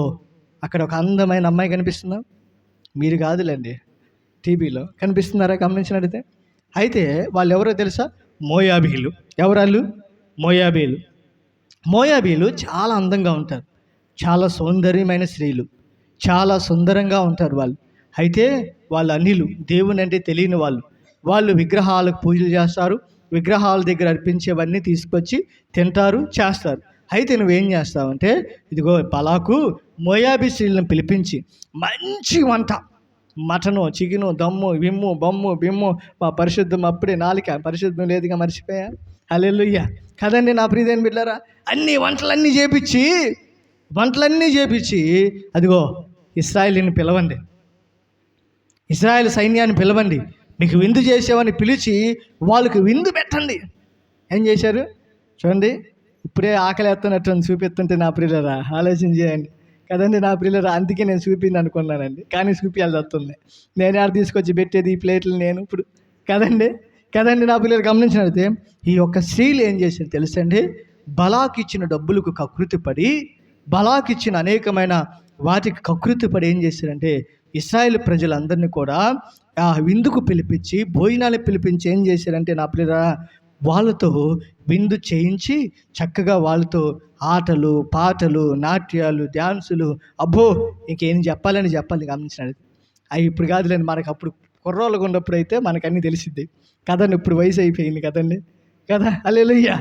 అక్కడ ఒక అందమైన అమ్మాయి కనిపిస్తుందా? మీరు కాదులేండి, టీవీలో కనిపిస్తున్నారా గమనించినట్టయితే? అయితే వాళ్ళు ఎవరో తెలుసా? మోయాబీలు. ఎవరాళ్ళు? మోయాబీలు చాలా అందంగా ఉంటారు, చాలా సౌందర్యమైన స్త్రీలు, చాలా సుందరంగా ఉంటారు వాళ్ళు. అయితే వాళ్ళు అన్యులు, దేవుని అంటే తెలియని వాళ్ళు విగ్రహాలకు పూజలు చేస్తారు, విగ్రహాల దగ్గర అర్పించేవన్నీ తీసుకొచ్చి తింటారు, చేస్తారు. అయితే నువ్వేం చేస్తావంటే, ఇదిగో బలాకు మోయాబీ స్త్రీలను పిలిపించి మంచి వంట, మటను, చికెను, దమ్ము, విమ్ము, బొమ్ము, బిమ్ము, మా పరిశుద్ధం అప్పుడే నాలిక పరిశుద్ధం లేదుగా మర్చిపోయా. హల్లెలూయా కదండి నా ప్రియమైన బిడ్డలారా. వంటలన్నీ చేపించి అదిగో ఇశ్రాయేలుని పిలవండి, ఇశ్రాయేలు సైన్యాన్ని పిలవండి, మీకు విందు చేసేవని పిలిచి వాళ్ళకి విందు పెట్టండి. ఏం చేశారు చూడండి. ఇప్పుడే ఆకలి ఎత్తున్నట్టు చూపిస్తుంటే నా ప్రియులరా ఆలోచన చేయండి కదండి నా ప్రియులరా. అందుకే నేను చూపింది అనుకున్నానండి, కానీ చూపించాల్సి వస్తుంది. నేను ఆడ తీసుకొచ్చి పెట్టేది ఈ ప్లేట్లు నేను ఇప్పుడు కదండి నా పిల్లలు గమనించినట్లయితే ఈ యొక్క స్త్రీలు ఏం చేశారు తెలుసండి? బలాకి ఇచ్చిన డబ్బులకు కకృతిపడి, బలాకి ఇచ్చిన అనేకమైన వాటికి కకృతిపడి ఏం చేశారంటే ఇశ్రాయేలు ప్రజలందరినీ కూడా ఆ విందుకు పిలిపించి, భోజనాలు పిలిపించి ఏం చేశారంటే నా పిల్లల వాళ్ళతో విందు చేయించి చక్కగా వాళ్ళతో ఆటలు, పాటలు, నాట్యాలు, డ్యాన్సులు, అబ్బో ఇంకేం చెప్పాలి గమనించినట్లయితే అవి ఇప్పుడు కాదులేండి, మనకు అప్పుడు కుర్రోళ్ళగా ఉన్నప్పుడు అయితే మనకు అన్నీ తెలిసిద్ది కదండి. ఇప్పుడు వయసు అయిపోయింది కదండి, కదా, హల్లెలూయా,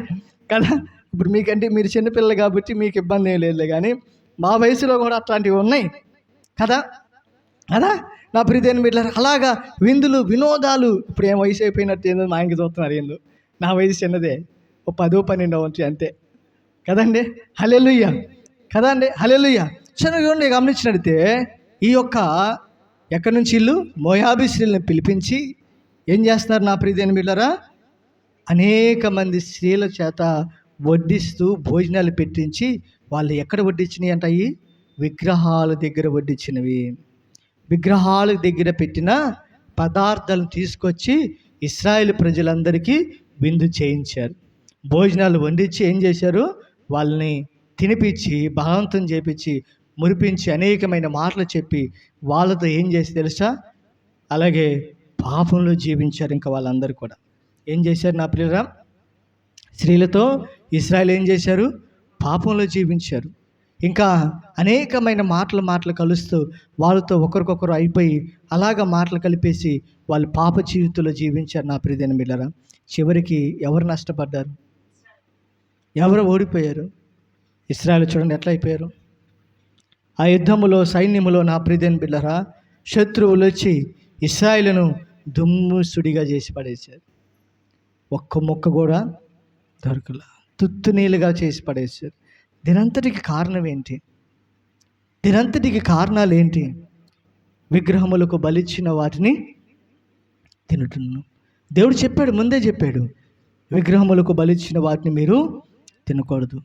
కదా. ఇప్పుడు మీకంటే మీరు చిన్నపిల్లలు కాబట్టి మీకు ఇబ్బంది ఏం లేదు, కానీ మా వయసులో కూడా అట్లాంటివి ఉన్నాయి కదా, కదా. నా ప్రియమైన బిడ్డలారా, అలాగా విందులు వినోదాలు. ఇప్పుడు ఏం వయసు అయిపోయినట్టు ఏందో మా ఇంక చూస్తున్నారు, ఏందో నా వయసు చిన్నదే, ఓ 10 12 అవ్వచ్చు అంతే కదండి, హల్లెలూయా, కదండి, హల్లెలూయా. చూడండి, గమనించినట్టే ఈ యొక్క ఎక్కడి నుంచి ఇల్లు మోయాబీ స్త్రీలను పిలిపించి ఏం చేస్తున్నారు నా ప్రియమైన బిడ్డలారా, అనేక మంది స్త్రీల చేత వడ్డిస్తూ భోజనాలు పెట్టించి, వాళ్ళు ఎక్కడ వడ్డించినవి అంటాయి, విగ్రహాల దగ్గర వడ్డించినవి. విగ్రహాల దగ్గర పెట్టిన పదార్థాలను తీసుకొచ్చి ఇశ్రాయేల్ ప్రజలందరికీ విందు చేయించారు. భోజనాలు వండించి ఏం చేశారు, వాళ్ళని తినిపించి బలవంతం చేపించి మురిపించి అనేకమైన మాటలు చెప్పి వాళ్ళతో ఏం చేసి తెలుసా, అలాగే పాపంలో జీవించారు. ఇంకా వాళ్ళందరూ కూడా ఏం చేశారు నా ప్రియరా, స్త్రీలతో ఇశ్రాయేల్ ఏం చేశారు, పాపంలో జీవించారు. ఇంకా అనేకమైన మాటలు కలుస్తూ వాళ్ళతో ఒకరికొకరు అయిపోయి అలాగ మాటలు కలిపేసి వాళ్ళు పాప జీవితంలో జీవించారు నా ప్రియమైన బిడ్డలారా. చివరికి ఎవరు నష్టపడ్డారు, ఎవరు ఓడిపోయారు, ఇశ్రాయేలు చూడండి ఎట్లా అయిపోయారు. ఆ యుద్ధములో సైన్యములో నా ప్రియమైన బిడ్డలారా, శత్రువులు వచ్చి ఇశ్రాయేలును దుమ్ము సుడిగా చేసి పడేశారు. ఒక్క మొక్క కూడా దొరకలా, తుత్తు నీళ్ళుగా చేసి పడేశారు. దీనంతటికి కారణం ఏంటి, దీనంతటికి కారణాలు ఏంటి, విగ్రహములకు బలిచ్చిన వాటిని తినటం. దేవుడు చెప్పాడు, ముందే చెప్పాడు, విగ్రహములకు బలిచ్చిన వాటిని మీరు తినకూడదు.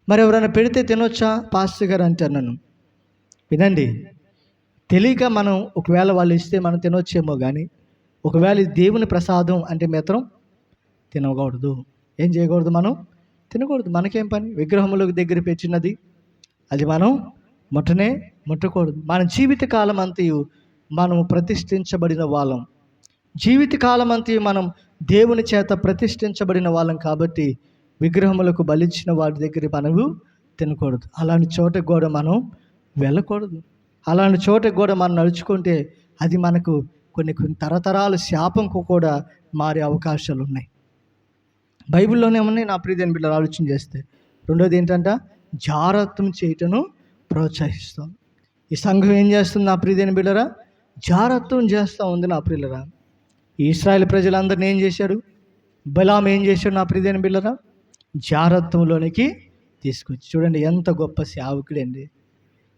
మరి ఎవరైనా పెడితే తినొచ్చా పాస్టర్ గారు అంటారు నన్ను. వినండి, తెలియక మనం ఒకవేళ వాళ్ళు ఇస్తే మనం తినొచ్చేమో, కానీ ఒకవేళ ఇది దేవుని ప్రసాదం అంటే మాత్రం తినకూడదు. ఏం చేయకూడదు, మనం తినకూడదు. మనకేం పని, విగ్రహములకు దగ్గర పెట్టినది అది మనం ముట్టకూడదు. మన జీవితకాలం అంతయు మనము ప్రతిష్ఠించబడిన వాళ్ళం, జీవితకాలం అంతయు మనం దేవుని చేత ప్రతిష్ఠించబడిన వాళ్ళం కాబట్టి విగ్రహములకు బలిచ్చిన వాటి దగ్గర మనము తినకూడదు. అలాంటి చోటకు కూడా మనం వెళ్ళకూడదు. అలాంటి చోటకు కూడా మనం నడుచుకుంటే అది మనకు కొన్ని తరతరాల శాపంకు కూడా మారే అవకాశాలు ఉన్నాయి. బైబిల్లోనే ఉన్నాయి నా ప్రియమైన బిడ్డలు, ఆలోచన చేస్తే. రెండోది ఏంటంటే జారత్వం చేయటను ప్రోత్సహిస్తాం. ఈ సంఘం ఏం చేస్తుంది నా ప్రియమైన బిడ్డరా, జారత్వం చేస్తూ ఉంది నా ప్రియులరా. ఈ ఇశ్రాయేల్ ప్రజలందరినీ ఏం చేశారు, బలాం ఏం చేశాడు నా ప్రియమైన బిడ్డరా, జారత్వంలోనికి తీసుకొచ్చి. చూడండి ఎంత గొప్ప సేవకుడు అండి,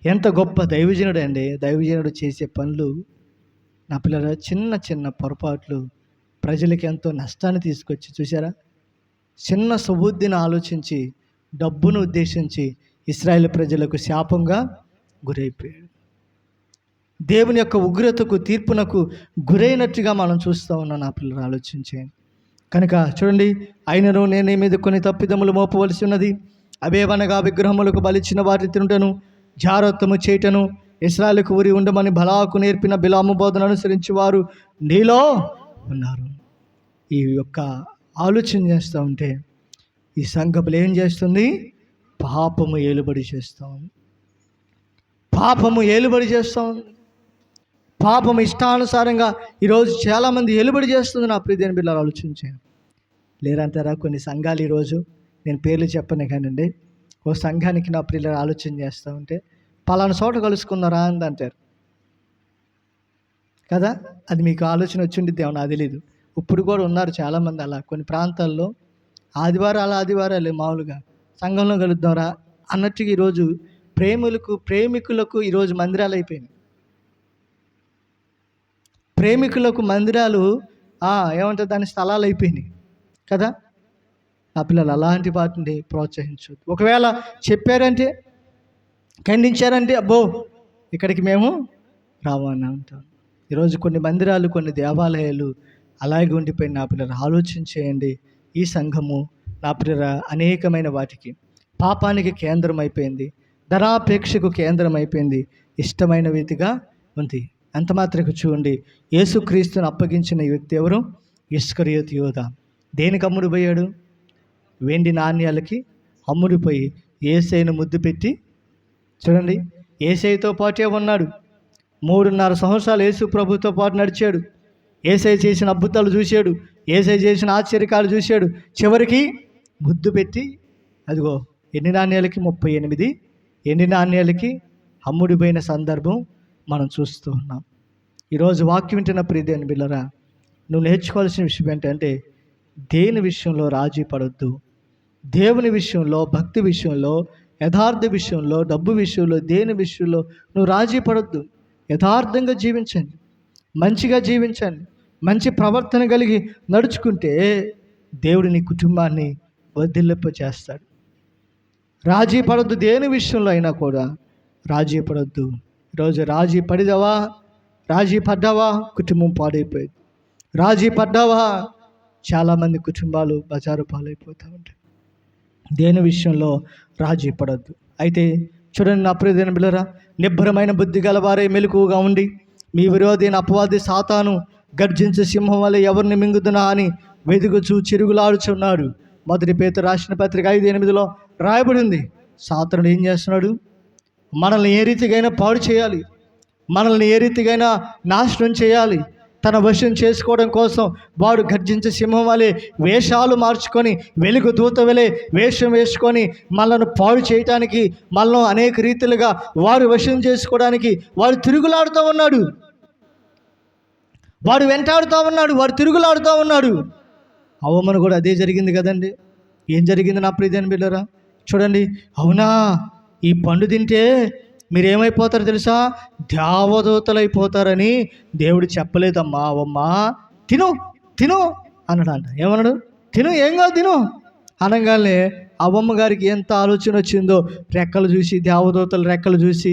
ఎంత గొప్ప దైవజనుడు అండి. దైవజనుడు చేసే పనులు నా పిల్లల చిన్న చిన్న పొరపాట్లు ప్రజలకి ఎంతో నష్టాన్ని తీసుకొచ్చి, చూసారా, చిన్న సుబుద్ధిని ఆలోచించి డబ్బును ఉద్దేశించి ఇశ్రాయేల్ ప్రజలకు శాపంగా గురైపోయాడు. దేవుని యొక్క ఉగ్రతకు తీర్పునకు గురైనట్టుగా మనం చూస్తూ ఉన్నాం నా పిల్లలు, ఆలోచించేయండి. కనుక చూడండి, అయినను నేను నీ మీద కొన్ని తప్పిదములు మోపవలసి ఉన్నది. అవేవనగా విగ్రహములకు బలిచ్చిన వాటిని తినుటను, జారత్వము చేయటను, ఇశ్రాయేలుకు ఊరి ఉండమని బలాకు నేర్పిన బిలాము బోధన అనుసరించి వారు నీలో ఉన్నారు. ఈ యొక్క ఆలోచన చేస్తూ ఉంటే ఈ సంఘములు ఏం చేస్తుంది, పాపము ఏలుబడి చేస్తాం, పాపము ఏలుబడి చేస్తాం. పాపం ఇష్టానుసారంగా ఈరోజు చాలామంది ఏలుబడి చేస్తుంది నా ప్రియమైన బిడ్డలు, ఆలోచించాను. లేరంటారా కొన్ని సంఘాలు ఈరోజు, నేను పేర్లు చెప్పను కానండి, ఓ సంఘానికి నా ప్రియులు ఆలోచన చేస్తూ ఉంటే పలానా చోట కలుసుకున్నారా అని అంటారు కదా. అది మీకు ఆలోచన వచ్చిండిద్ది ఏమో నాకు తెలీదు. ఇప్పుడు కూడా ఉన్నారు చాలామంది అలా కొన్ని ప్రాంతాల్లో, ఆదివారాలు మామూలుగా సంఘంలో కలుద్దాంరా అన్నట్టుగా ఈరోజు ప్రేమికులకు ఈరోజు మందిరాలు అయిపోయినాయి. ప్రేమికులకు మందిరాలు ఏమంటారు దాని స్థలాలు అయిపోయినాయి కదా. నా పిల్లలు అలాంటి వాటిని ప్రోత్సహించొద్దు. ఒకవేళ చెప్పారంటే, ఖండించారంటే, అబ్బో ఇక్కడికి మేము రావని అంటాం. ఈరోజు కొన్ని మందిరాలు, కొన్ని దేవాలయాలు అలాగే ఉండిపోయిన నా పిల్లలు, ఆలోచించేయండి. ఈ సంఘము నా పిల్లల అనేకమైన వాటికి పాపానికి కేంద్రం అయిపోయింది, ధనాపేక్షకు కేంద్రం అయిపోయింది, ఇష్టమైన రీతిగా ఉంది. అంత మాత్రమే చూడండి, యేసుక్రీస్తుని అప్పగించిన ఈ వ్యక్తి ఎవరు, ఇస్కరియోతు యోధ. దేనికి అమ్ముడుపోయాడు, వెండి నాణ్యాలకి అమ్ముడిపోయి యేసయ్యను ముద్దు పెట్టి, చూడండి యేసయ్యతో పాటే ఉన్నాడు, 3.5 సంవత్సరాలు యేసు ప్రభుతో పాటు నడిచాడు. యేసయ్య చేసిన అద్భుతాలు చూశాడు, యేసయ్య చేసిన ఆశ్చర్యకాలు చూశాడు. చివరికి ముద్దు పెట్టి అదిగో ఎన్ని నాణ్యాలకి 38 ఎన్ని నాణ్యాలకి అమ్ముడిపోయిన సందర్భం మనం చూస్తూ ఉన్నాం. ఈరోజు వాక్యం వింటున్న ప్రియ దేవుని బిడ్డలారా, నువ్వు నేర్చుకోవాల్సిన విషయం ఏంటంటే దేని విషయంలో రాజీ పడొద్దు. దేవుని విషయంలో, భక్తి విషయంలో, యథార్థ విషయంలో, డబ్బు విషయంలో, దేని విషయంలో నువ్వు రాజీ పడొద్దు. యథార్థంగా జీవించండి, మంచిగా జీవించండి, మంచి ప్రవర్తన కలిగి నడుచుకుంటే దేవుడు నీ కుటుంబాన్ని వర్ధిల్లింప చేస్తాడు. రాజీ పడొద్దు, దేని విషయంలో అయినా కూడా రాజీ పడొద్దు. ఈరోజు రాజీ పడిదావా, రాజీ పడ్డావా, కుటుంబం పాడైపోయింది. రాజీ పడ్డావా, చాలామంది కుటుంబాలు బజారు పాలైపోతూ ఉంటాయి. దేని విషయంలో రాజీ పడొద్దు. అయితే చూడండి నా ప్రియ దేవుని బిడ్డలారా, నిబ్బరమైన బుద్ధి గలవారే మెలకువగా ఉండి, మీ విరోధి అయిన అపవాది సాతాను గర్జించే సింహం వల్ల ఎవరిని మింగుదునా అని వెదుగుచూ చిరుగులాడుచున్నాడు. 1 పేతురు రాసిన పత్రిక 5:8 రాయబడింది. సాతానుడు ఏం చేస్తున్నాడు? మనల్ని ఏ రీతిగైనా పాడు చేయాలి, మనల్ని ఏ రీతిగైనా నాశనం చేయాలి. తన వశం చేసుకోవడం కోసం వాడు గర్జించే సింహం వలె వేషాలు మార్చుకొని, వెలుగు దూత వలె వేషం వేసుకొని మనల్ని పాడు చేయటానికి, మనల్ని అనేక రీతిలుగా వాడు వశం చేసుకోవడానికి వాడు తిరుగులాడుతూ ఉన్నాడు, వాడు వెంటాడుతూ ఉన్నాడు, వాడు తిరుగులాడుతూ ఉన్నాడు. అవమను కూడా అదే జరిగింది కదండి. ఏం జరిగింది నా ప్రియ దేవుని బిడ్డలారా? చూడండి, అవునా ఈ పండు తింటే మీరేమైపోతారో తెలుసా? దేవదూతలైపోతారని దేవుడు చెప్పలేదమ్మా. అవమ్మా తిను తిను అన్నాడంట. ఏమన్నాడు? తిను, ఏం కాదు తిను అనగానే అవ్వమ్మ గారికి ఎంత ఆలోచన వచ్చిందో, రెక్కలు చూసి, దేవదూతల రెక్కలు చూసి,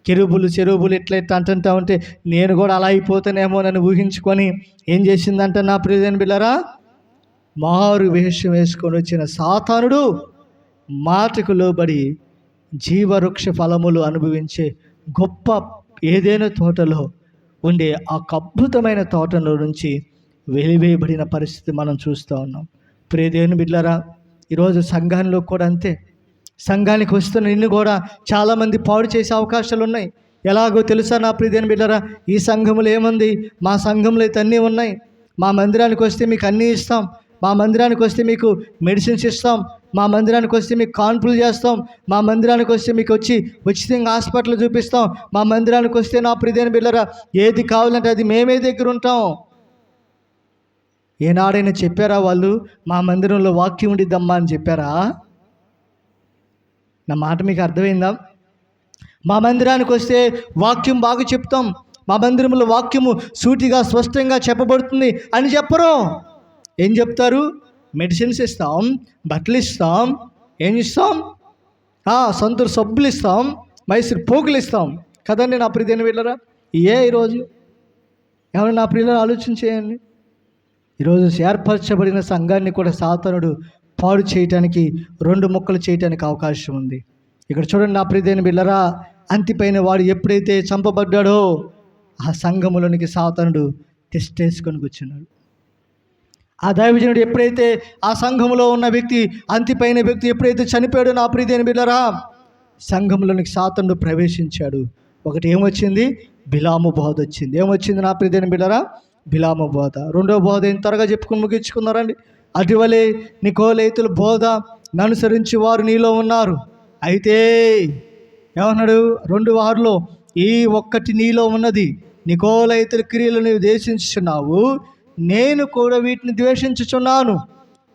చెరువులు ఇట్లా అంటుంటా ఉంటే నేను కూడా అలా అయిపోతానేమో నన్ను ఊహించుకొని ఏం చేసిందంట నా ప్రియ దేవుని బిడ్డలారా? మారు వేషం వేసుకొని వచ్చిన సాతానుడు మాటకు లోబడి జీవవృక్ష ఫలములు అనుభవించే గొప్ప ఏదైనా తోటలో ఉండే ఆ అద్భుతమైన తోటలో నుంచి వెలివేయబడిన పరిస్థితి మనం చూస్తూ ఉన్నాం. ప్రియ దేవుని బిడ్డలారా, ఈరోజు సంఘంలో కూడా అంతే. సంఘానికి వస్తున్న నిన్ను కూడా చాలామంది పాడు చేసే అవకాశాలు ఉన్నాయి. ఎలాగో తెలుసా నా ప్రియ దేవుని బిడ్డలారా? ఈ సంఘములో ఏముంది? మా సంఘంలో అయితే అన్నీ ఉన్నాయి. మా మందిరానికి వస్తే మీకు అన్నీ ఇస్తాం, మా మందిరానికి వస్తే మీకు మెడిసిన్స్ ఇస్తాం, మా మందిరానికి వస్తే మీకు కాన్పులు చేస్తాం, మా మందిరానికి వస్తే మీకు వచ్చి ఉచితంగా హాస్పిటల్ చూపిస్తాం, మా మందిరానికి వస్తే నా ప్రియ దేవుని బిడ్డలారా ఏది కావాలంటే అది మేమే దగ్గర ఉంటాం. ఏనాడైనా చెప్పారా వాళ్ళు మా మందిరంలో వాక్యం ఉండిద్దమ్మా అని చెప్పారా? నా మాట మీకు అర్థమైందా? మా మందిరానికి వస్తే వాక్యం బాగా చెప్తాం, మా మందిరంలో వాక్యము సూటిగా స్పష్టంగా చెప్పబడుతుంది అని చెప్పరు. ఏం చెప్తారు? మెడిసిన్స్ ఇస్తాం, బట్టలు ఇస్తాం, ఏం ఇస్తాం? సంతూర్ సబ్బులు ఇస్తాం, మైసూర్ పోకులు ఇస్తాం కదండి నా ప్రియ దేవుని బిడ్డలారా. ఈరోజు ఏమన్నా నా ప్రియులను ఆలోచన చేయండి. ఈరోజు ఏర్పరచబడిన సంఘాన్ని కూడా సాతానుడు పాడు చేయటానికి, 2 ముక్కలు చేయటానికి అవకాశం ఉంది. ఇక్కడ చూడండి నా ప్రియ దేవుని బిడ్డలారా, అంతిపైన వాడు ఎప్పుడైతే చంపబడ్డాడో ఆ సంఘములోనికి సాతానుడు టెస్టేసుకొని కూర్చున్నాడు. ఆ దైవజనుడు ఎప్పుడైతే ఆ సంఘములో ఉన్న వ్యక్తి, అంతిపైన వ్యక్తి ఎప్పుడైతే చనిపోయాడో నా ప్రియ దేవుని బిడ్డలారా, సంఘంలోనికి సాతానుడు ప్రవేశించాడు. ఒకటి ఏమొచ్చింది? బిలాము బోధ వచ్చింది. ఏమొచ్చింది నా ప్రియ దేవుని బిడ్డలారా? బిలాము బోధ. 2వ బోధ ఏం త్వరగా చెప్పుకుని ముగించుకున్నారండి. అటువలే నికోలైతుల బోధ అనుసరించి వారు నీలో ఉన్నారు. అయితే ఏమన్నాడు? 2:6 ఈ ఒక్కటి నీలో ఉన్నది, నికోలైతుల క్రియలు నీవు ద్వేషించుచున్నావు, నేను కూడా వీటిని ద్వేషించుచున్నాను.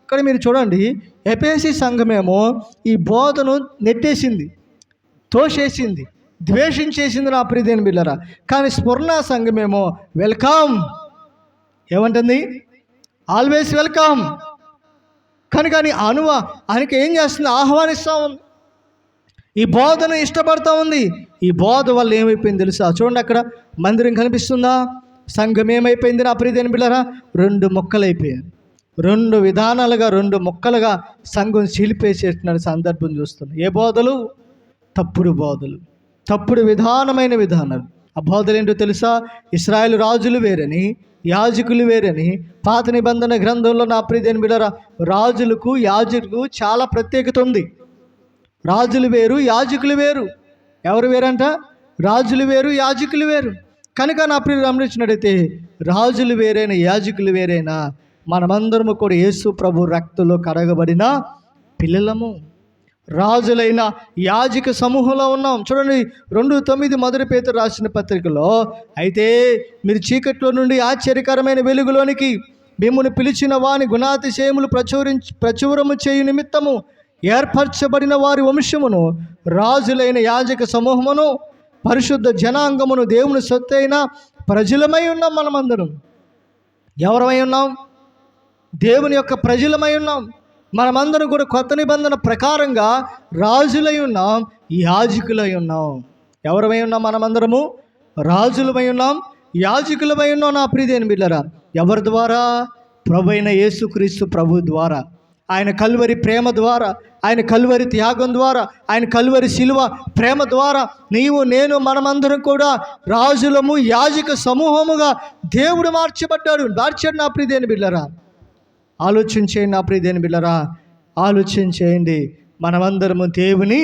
ఇక్కడ మీరు చూడండి, ఎఫెసీ సంఘమేమో ఈ బోధను నెట్టేసింది, తోసేసింది, ద్వేషించేసింది నా ప్రియ దేవుని బిడ్డలారా. కానీ స్మరణ సంఘమేమో వెల్కమ్ ఏమంటుంది? Always welcome. కనుక ఆయనకి ఏం చేస్తుంది? ఆహ్వానిస్తూ ఉంది, ఈ బోధను ఇష్టపడుతూ ఉంది. ఈ బోధ వల్ల ఏమైపోయింది తెలుసా? చూడండి, అక్కడ మందిరం కనిపిస్తుందా? సంఘం ఏమైపోయింది నా ప్రియ దేవుని బిడ్డలారా? 2 ముక్కలైపోయింది. 2 విధానాలుగా, 2 ముక్కలుగా సంఘం చీలిపేసేస్తున్న సందర్భం చూస్తున్నాం. ఏ బోధలు? తప్పుడు బోధలు, తప్పుడు విధానమైన విధానాలు. ఆ బోధలు ఏంటో తెలుసా? ఇశ్రాయేలు రాజులు వేరని, యాజకులు వేరని. పాత నిబంధన గ్రంథంలో నా ప్రియ దేవుని బిడ్డలారా రాజులకు, యాజకులకు చాలా ప్రత్యేకత ఉంది. రాజులు వేరు, యాజకులు వేరు. ఎవరు వేరంట? రాజులు వేరు, యాజకులు వేరు. కనుక నా ప్రియులు గమనించినట్టయితే రాజులు వేరైనా యాజకులు వేరైనా మనమందరము కూడా యేసు ప్రభు రక్తంలో కడగబడిన పిల్లలము. రాజులైన యాజక సమూహంలో ఉన్నాం. చూడండి 2:9 మొదటి పేతురు రాసిన పత్రికలో, అయితే మీరు చీకట్లో నుండి ఆశ్చర్యకరమైన వెలుగులోనికి మిమ్మును పిలిచిన వాని గుణాతిశయములు ప్రచురము చేయు నిమిత్తము ఏర్పరచబడిన వారి వంశమును, రాజులైన యాజక సమూహమును, పరిశుద్ధ జనాంగమును, దేవుని సొత్తైన ప్రజలమై ఉన్నాం. మనమందరం ఎవరమై ఉన్నాం? దేవుని యొక్క ప్రజలమై ఉన్నాం. మనమందరం కూడా కొత్త నిబంధన ప్రకారంగా రాజులై ఉన్నాం, యాజకులై ఉన్నాం. ఎవరమై ఉన్నాం? మనమందరము రాజులమై ఉన్నాం, యాజకులమై ఉన్నాం. నా ప్రియదేని బిడ్డలారా, ఎవరి ద్వారా? ప్రభువైన యేసుక్రీస్తు ప్రభు ద్వారా, ఆయన కల్వరి ప్రేమ ద్వారా, ఆయన కల్వరి త్యాగం ద్వారా, ఆయన కల్వరి శిలువ ప్రేమ ద్వారా నీవు నేను మనమందరం కూడా రాజులము, యాజక సమూహముగా దేవుడు మార్చాడు. నా ప్రియదేని బిడ్డలారా, ఆలోచించేయండి. నా ప్రియదేని బిడ్డలారా, ఆలోచించేయండి. మనమందరము దేవుని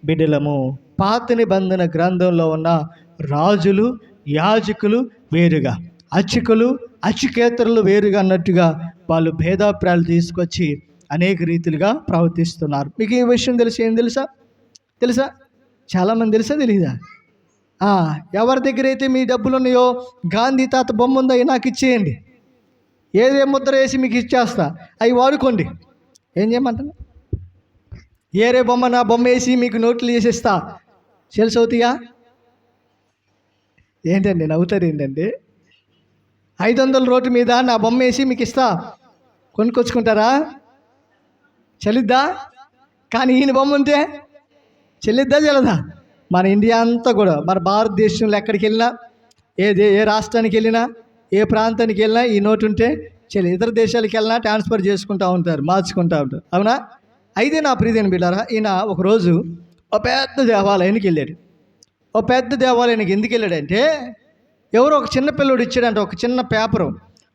బిడ్డలము. పాత నిబంధన గ్రంథంలో ఉన్న రాజులు, యాజకులు వేరుగా, అర్చకులు, అర్చకేతరులు వేరుగా అన్నట్టుగా వాళ్ళు భేదాభిప్రాయాలు తీసుకొచ్చి అనేక రీతిలుగా ప్రవర్తిస్తున్నారు. మీకు ఈ విషయం తెలుసు? ఏం తెలుసా? చాలామంది తెలుసా? తెలీదా? ఎవరి దగ్గర అయితే మీ డబ్బులు ఉన్నాయో, గాంధీ తాత బొమ్మ ఉందో నాకు ఇచ్చేయండి, ఏదే ముద్ర వేసి మీకు ఇచ్చేస్తా, అవి వాడుకోండి. ఏం చేయమంటాను? ఏరే బొమ్మ నా బొమ్మ వేసి మీకు నోట్లు చేసేస్తా, సేల్స్ అవుతాయా? ఏంటండి నవ్వుతారు ఏంటండి? 500 రోడ్డు మీద నా బొమ్మ వేసి మీకు ఇస్తా, కొనుక్కొచ్చుకుంటారా? చెల్లిద్దా? కానీ ఈయన బొమ్మ ఉంటే చెల్లిద్దా చెల్లదా? మన ఇండియా అంతా కూడా, మన భారతదేశంలో ఎక్కడికి వెళ్ళినా, ఏ రాష్ట్రానికి వెళ్ళినా, ఏ ప్రాంతానికి వెళ్ళినా ఈ నోటు ఉంటే చెల్లి. ఇతర దేశాలకు వెళ్ళినా ట్రాన్స్ఫర్ చేసుకుంటూ ఉంటారు, మార్చుకుంటూ ఉంటారు. అవునా? అయితే నా ప్రియదేని బిడ్డారా, ఈయన ఒకరోజు ఒక పెద్ద దేవాలయానికి వెళ్ళాడు. ఒక పెద్ద దేవాలయానికి ఎందుకు వెళ్ళాడంటే, ఎవరో ఒక చిన్న పిల్లడు ఇచ్చాడంట ఒక చిన్న పేపరు,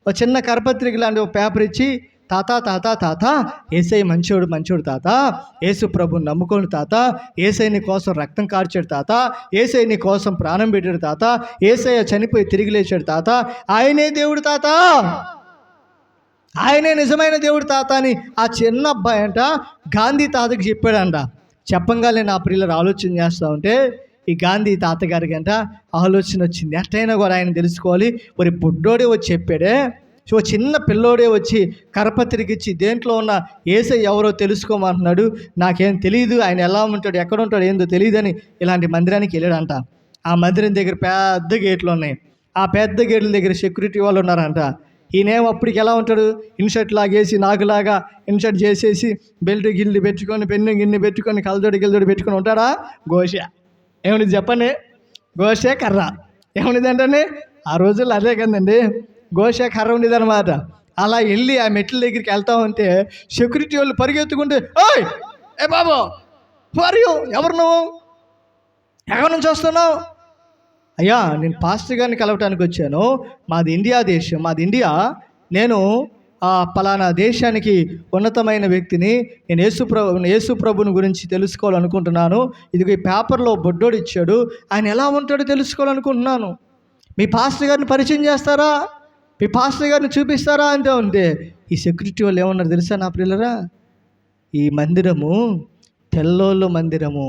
ఒక చిన్న కరపత్రిక లాంటి ఒక పేపర్ ఇచ్చి, తాత ఏసై మంచోడు తాత, యేసు ప్రభుని నమ్ముకోండి తాత, ఏసై నీ కోసం రక్తం కార్చాడు తాత, ఏసై నీ కోసం ప్రాణం పెట్టాడు తాత, ఏసయ్య చనిపోయి తిరిగి లేచాడు తాత, ఆయనే దేవుడు తాత, ఆయనే నిజమైన దేవుడు తాత అని ఆ చిన్న అబ్బాయి అంట గాంధీ తాతకి చెప్పాడంట. చెప్పంగానే నా ప్రియులు ఆలోచన చేస్తూ ఉంటే, ఈ గాంధీ తాతగారికి అంట ఆలోచన వచ్చింది, ఎట్టయినా కూడా ఆయన తెలుసుకోవాలి. మరి బుడ్డోడే వచ్చి చెప్పాడే, సో చిన్న పిల్లోడే వచ్చి కరపత్రిక ఇచ్చి దేంట్లో ఉన్న ఏసై ఎవరో తెలుసుకోమంటున్నాడు, నాకేం తెలియదు, ఆయన ఎలా ఉంటాడు, ఎక్కడ ఉంటాడు, ఏందో తెలియదని ఇలాంటి మందిరానికి వెళ్ళాడంట. ఆ మందిరం దగ్గర పెద్ద గేట్లు ఉన్నాయి. ఆ పెద్ద గేట్ల దగ్గర సెక్యూరిటీ వాళ్ళు ఉన్నారంట. ఈయనేమో అప్పటికి ఎలా ఉంటాడు, ఇన్షర్ట్ లాగేసి నాకులాగా ఇన్షర్ట్ చేసేసి బెల్ట్ గిల్లు పెట్టుకొని, పెన్ను గిన్నె పెట్టుకొని, కలదోడి పెట్టుకొని ఉంటాడా? ఘోష ఏమనిది చెప్పండి? ఘోషే కర్ర ఏమనిదంటే ఆ రోజుల్లో అదే కదండి, ఘోష కర్ర ఉండేదన్నమాట. అలా వెళ్ళి ఆ మెట్ల దగ్గరికి వెళ్తా ఉంటే సెక్యూరిటీ వాళ్ళు పరిగెత్తుకుంటే, ఓయ్ ఏ బాబు మరియు ఎవరు నువ్వు, ఎక్కడి నుంచి వస్తున్నావు? అయ్యా నేను పాస్టర్ గారిని కలవటానికి వచ్చాను, మాది ఇండియా దేశం, మాది ఇండియా, నేను పలానా దేశానికి ఉన్నతమైన వ్యక్తిని, నేను యేసు ప్రభుని గురించి తెలుసుకోవాలనుకుంటున్నాను, ఇదిగో ఈ పేపర్లో బొడ్డోడు ఇచ్చాడు, ఆయన ఎలా ఉంటాడో తెలుసుకోవాలనుకుంటున్నాను, మీ పాస్టర్ గారిని పరిచయం చేస్తారా, మీ పాస్టర్ గారిని చూపిస్తారా అంటే ఉంటే ఈ సెక్యూరిటీ వాళ్ళు ఏమన్నారు తెలుసా నా ప్రియులరా? ఈ మందిరము తెల్లోళ్ళు మందిరము.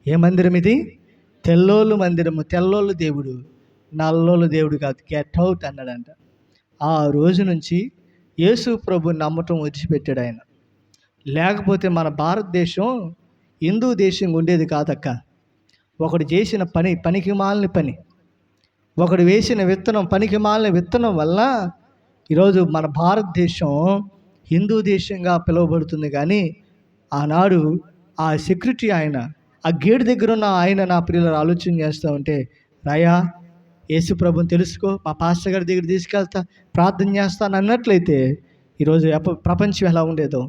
ఏ మందిరం ఇది? తెల్లోళ్ళు మందిరము. తెల్లోళ్ళు దేవుడు, నల్లోళ్ళు దేవుడు కాదు, గెట్ అవుట్ అన్నాడంట. ఆ రోజు నుంచి యేసు ప్రభుని నమ్మటం విడిచిపెట్టాడు ఆయన. లేకపోతే మన భారతదేశం హిందూ దేశంగా ఉండేది కాదక్క. ఒకడు చేసిన పనికి మాలిన పని, ఒకడు వేసిన విత్తనం, పనికి మాలిన విత్తనం వల్ల ఈరోజు మన భారతదేశం హిందూ దేశంగా పిలువబడుతుంది. కానీ ఆనాడు ఆ సెక్యూరిటీ ఆయన, ఆ గేట్ దగ్గర ఉన్న ఆయన నా ప్రియులు ఆలోచన చేస్తూ ఉంటే, రాయా యేసు ప్రభుని తెలుసుకో, మా పాస్టర్ గారి దగ్గర తీసుకెళ్తా, ప్రార్థన చేస్తాను అన్నట్లయితే ఈరోజు ప్రపంచం ఎలా ఉండేదో,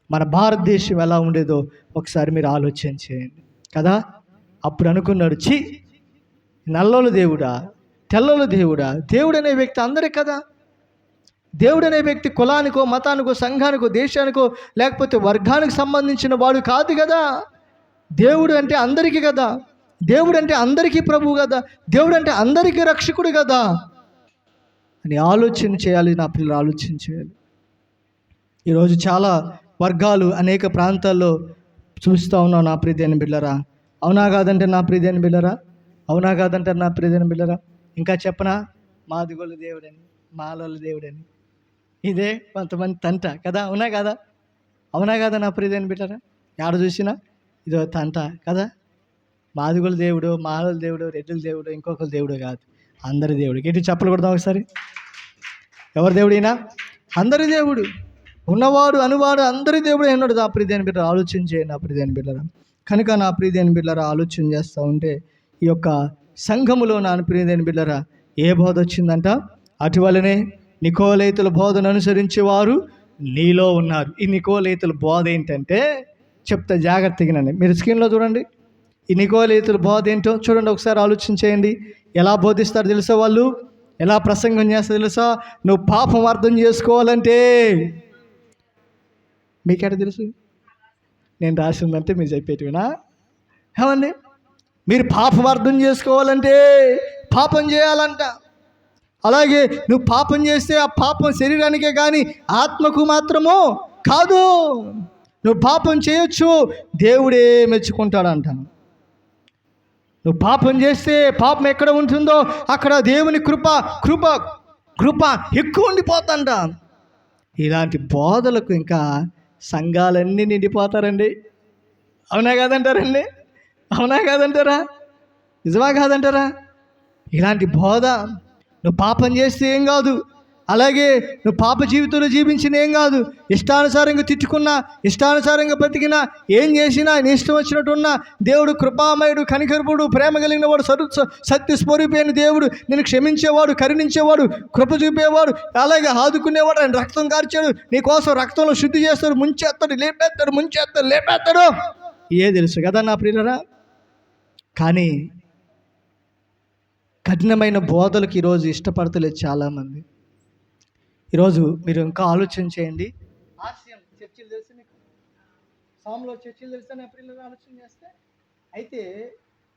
మన భారతదేశం ఎలా ఉండేదో ఒకసారి మీరు ఆలోచన చేయండి కదా. అప్పుడు అనుకున్నాడు, ఛీ నల్లోలు దేవుడా, తెల్లోలు దేవుడా. దేవుడు అనే వ్యక్తి అందరికీ కదా. దేవుడు అనే వ్యక్తి కులానికో, మతానికో, సంఘానికో, దేశానికో, లేకపోతే వర్గానికి సంబంధించిన వాడు కాదు కదా. దేవుడు అంటే అందరికీ కదా. దేవుడు అంటే అందరికీ ప్రభువు కదా, దేవుడు అంటే అందరికీ రక్షకుడు కదా అని ఆలోచన చేయాలి. నా పిల్లలు ఆలోచన చేయాలి. ఈరోజు చాలా వర్గాలు అనేక ప్రాంతాల్లో చూస్తూ ఉన్నాం నా ప్రియమైన బిడ్డలారా. అవునా కాదంటే నా ప్రియమైన బిడ్డలారా, అవునా కాదంటే నా ప్రియమైన బిడ్డలారా. ఇంకా చెప్పనా, మాదిగోళ్ళ దేవుడని, మాలోళ్ళ దేవుడని, ఇదే కొంతమంది తంట కదా, అవునా కదా, అవునా కదా నా ప్రియమైన బిడ్డలారా. ఎక్కడ చూసినా ఇదో తంట కదా. మాదిగోళ్ళ దేవుడు, మాలోళ్ళ దేవుడు, రెడ్డిల దేవుడు, ఇంకొకరి దేవుడు కాదు, అందరి దేవుడు. ఏంటి చెప్పలు కొడదాం ఒకసారి. ఎవరి దేవుడైనా అందరి దేవుడు, ఉన్నవాడు అనువాడు అందరి దేవుడు అన్నాడు. నా ప్రియమైన బిడ్డలు ఆలోచన చేయండి నా ప్రియమైన బిడ్డలారా. కనుక నా ప్రియమైన బిడ్డలారా ఆలోచన చేస్తూ ఉంటే ఈ యొక్క సంఘములో నా ప్రియమైన బిడ్డలారా ఏ బోధ వచ్చిందంట, అటువలనే నికోలైతుల బోధను అనుసరించేవారు నీలో ఉన్నారు. ఈ నికోలైతుల బోధ ఏంటంటే చెప్తా జాగ్రత్తగానండి. మీరు స్క్రీన్లో చూడండి. ఈ నికోలైతుల బోధ ఏంటో చూడండి, ఒకసారి ఆలోచన చేయండి. ఎలా బోధిస్తారు తెలుసా వాళ్ళు, ఎలా ప్రసంగం చేస్తారు తెలుసా? నువ్వు పాపం అర్థం చేసుకోవాలంటే, మీకెట తెలుసు? నేను రాసిందంటే మీరు చెప్పేటివినా? ఏమండి, మీరు పాపం అర్థం చేసుకోవాలంటే పాపం చేయాలంట. అలాగే నువ్వు పాపం చేస్తే ఆ పాపం శరీరానికే కానీ ఆత్మకు మాత్రము కాదు. నువ్వు పాపం చేయొచ్చు, దేవుడే మెచ్చుకుంటాడంట. నువ్వు పాపం చేస్తే పాపం ఎక్కడ ఉంటుందో అక్కడ దేవుని కృప కృప కృప ఎక్కువ ఉండిపోతుంట. ఇలాంటి బోధలకు ఇంకా సంఘాలన్నీ నిండిపోతారండి. అవునా కాదంటారండి? అవునా కాదంటారా? నిజమా కాదంటారా? ఇలాంటి బోధ, నువ్వు పాపం చేస్తే ఏం కాదు, అలాగే నువ్వు పాప జీవితంలో జీవించిన ఏం కాదు, ఇష్టానుసారంగా తిట్టుకున్నా, ఇష్టానుసారంగా బతికినా, ఏం చేసినా నీ ఇష్టం వచ్చినట్టున్నా, దేవుడు కృపామయుడు, కనికరుపుడు, ప్రేమ కలిగిన వాడు, సత్య స్వరూపైన దేవుడు, నేను క్షమించేవాడు, కరుణించేవాడు, కృప చూపేవాడు, అలాగే ఆదుకునేవాడు. ఆయన రక్తం కార్చాడు నీ కోసం, రక్తంలో శుద్ధి చేస్తాడు, ముంచేస్తాడు, లేపేస్తాడు, ముంచేస్తాడు, లేపేస్తాడు. ఏ తెలుసు కదా నా ప్రియులరా. కానీ కఠినమైన బోధలకు ఈరోజు ఇష్టపడతలేదు చాలామంది. ఈరోజు మీరు ఇంకా ఆలోచన చేయండి. ఆర్సీఎం చర్చిలు తెలుసు మీకు, స్వామిలో చర్చిలు తెలుసా నా పిల్లలు ఆలోచన చేస్తే? అయితే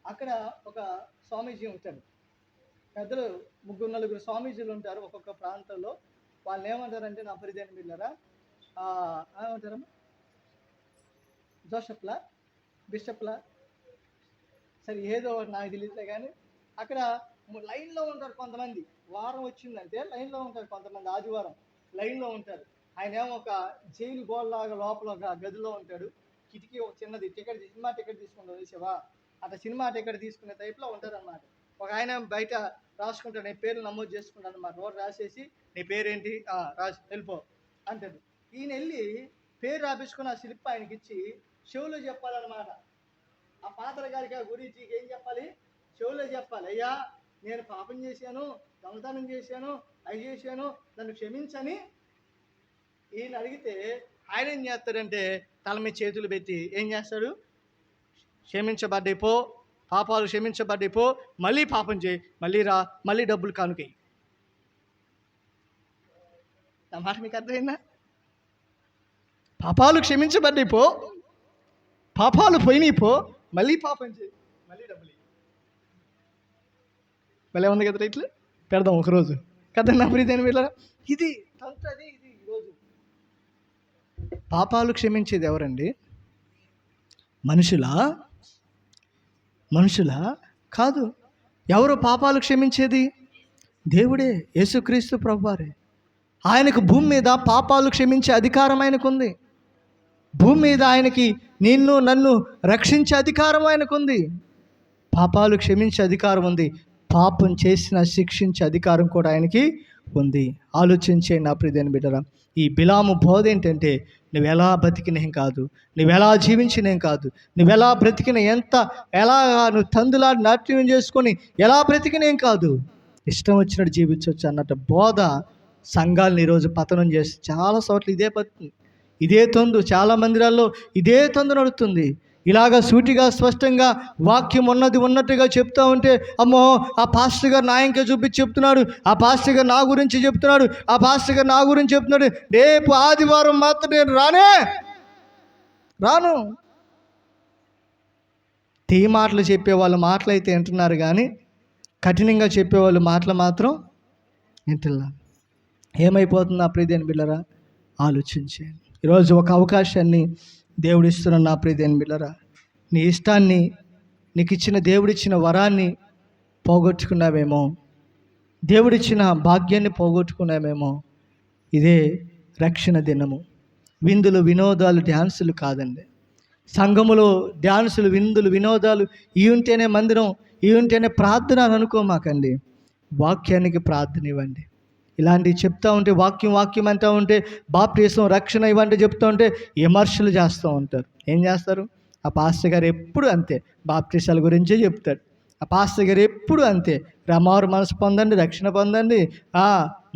అక్కడ ఒక స్వామీజీ ఉంటాడు, పెద్దలు 3-4 స్వామీజీలు ఉంటారు ఒక్కొక్క ప్రాంతంలో. వాళ్ళు ఏమంటారంటే నా పరిధైన పిల్లరా, ఏమంటారమ్మా, జోసెఫ్లా, బిషప్లా, సరే ఏదో నాకు తెలియదు కానీ అక్కడ లైన్లో ఉంటారు కొంతమంది. వారం వచ్చిందంటే లైన్లో ఉంటారు కొంతమంది, ఆదివారం లైన్లో ఉంటారు. ఆయన ఏమో ఒక జైలు గోడలాగా లోపల ఒక గదిలో ఉంటాడు. కిటికీ ఒక చిన్నది, టికెట్, సినిమా టికెట్ తీసుకుంటారు చూసావా, అట్లా సినిమా టికెట్ తీసుకునే టైప్లో ఉంటారు అన్నమాట. ఒక ఆయన బయట రాసుకుంటాడు, నీ పేరు నమోదు చేసుకుంటాడు అన్నమాట. నోట్ రాసేసి నీ పేరేంటి రాసి వెళ్ళిపో అంటాడు. ఈయన వెళ్ళి పేరు రాపించుకుని ఆ స్లిప్ ఆయనకి ఇచ్చి చెవులో చెప్పాలన్నమాట. ఆ పాత్ర గారికి, ఆ గురించి ఏం చెప్పాలి, చెవులో చెప్పాలి, అయ్యా నేను పాపం చేశాను, దొంగతనం చేశాను, అవి చేశాను, నన్ను క్షమించని ఈయన అడిగితే ఆయన ఏం చేస్తాడంటే తల మీద చేతులు పెట్టి ఏం చేస్తాడు, క్షమించబడ్డైపో, పాపాలు క్షమించబడ్డైపో, మళ్ళీ పాపం చేయి, మళ్ళీ రా, మళ్ళీ డబ్బులు కానుకయి. నా మాట మీకు అర్థమైందా? పాపాలు క్షమించబడ్డైపో, పాపాలు పోయినాయిపో, మళ్ళీ పాపం చేయి, మళ్ళీ డబ్బులు. మళ్ళీ ఉంది కదా, ఇట్లా పెడదాం ఒకరోజు కదా నా ప్రియమైన వీళ్ళరా. ఇది తంత్రది. ఇది ఈరోజు పాపాలు క్షమించేది ఎవరండి? మనుషులా? మనుషులా? కాదు. ఎవరు పాపాలు క్షమించేది? దేవుడే, యేసుక్రీస్తు ప్రభువారే. ఆయనకు భూమి మీద పాపాలు క్షమించే అధికారం ఆయనకుంది. భూమి మీద ఆయనకి నిన్ను నన్ను రక్షించే అధికారం ఆయనకుంది. పాపాలు క్షమించే అధికారం ఉంది, పాపం చేసిన శిక్షించే అధికారం కూడా ఆయనకి ఉంది. ఆలోచించే నా ప్రియమైన బిడ్డరా, ఈ బిలాము బోధ ఏంటంటే నువ్వు ఎలా బతికినేం కాదు, నువ్వు ఎలా జీవించినేం కాదు, నువ్వు ఎలా బ్రతికిన ఎలా నువ్వు తందులా నాట్యం చేసుకొని ఎలా బ్రతికినేం కాదు, ఇష్టం వచ్చినట్టు జీవించవచ్చు అన్నట్టు బోధ సంఘాలను ఈరోజు పతనం చేసి చాలా చోట్ల ఇదే తొందు, చాలా మందిరాల్లో ఇదే తొందు నడుస్తుంది. ఇలాగ సూటిగా స్పష్టంగా వాక్యం ఉన్నట్టుగా చెప్తా ఉంటే, అమ్మో ఆ పాస్టర్ గారు నా ఇంకా చూపించి చెప్తున్నాడు, ఆ పాస్టర్ గారు నా గురించి చెప్తున్నాడు, ఆ పాస్టర్ గారు నా గురించి చెప్తున్నాడు, రేపు ఆదివారం మాత్రం నేను రాను. మాటలు చెప్పేవాళ్ళు మాటలు అయితే వింటున్నారు, కానీ కఠినంగా చెప్పేవాళ్ళు మాటలు మాత్రం వింటున్నారు. ఏమైపోతుంది నా ప్రియదేని బిడ్డరా? ఆలోచించేయండి. ఈరోజు ఒక అవకాశాన్ని దేవుడు ఇస్తున్న నా ప్రియదేని బిడ్డరా, నీ ఇష్టాన్ని, నీకు ఇచ్చిన దేవుడిచ్చిన వరాన్ని పోగొట్టుకున్నావేమో, దేవుడిచ్చిన భాగ్యాన్ని పోగొట్టుకున్నామేమో. ఇదే రక్షణ దినము. విందులు, వినోదాలు, డ్యాన్సులు కాదండి. సంఘములో డ్యాన్సులు, విందులు, వినోదాలు ఇవి ఉంటేనే మందిరం, ఇవి ఉంటేనే ప్రార్థన అని అనుకోమాకండి. వాక్యానికి ప్రార్థన ఇవ్వండి. ఇలాంటివి చెప్తూ ఉంటే, వాక్యం అంటూ ఉంటే, బాప్టిసం, రక్షణ ఇవంటి చెప్తూ ఉంటే విమర్శలు చేస్తూ ఉంటారు. ఏం చేస్తారు? ఆ పాస్టర్ గారు ఎప్పుడు అంతే, బాప్టిసాల గురించే చెప్తాడు. ఆ పాస్టర్ గారు ఎప్పుడు అంతే, మారు మనసు పొందండి, రక్షణ పొందండి,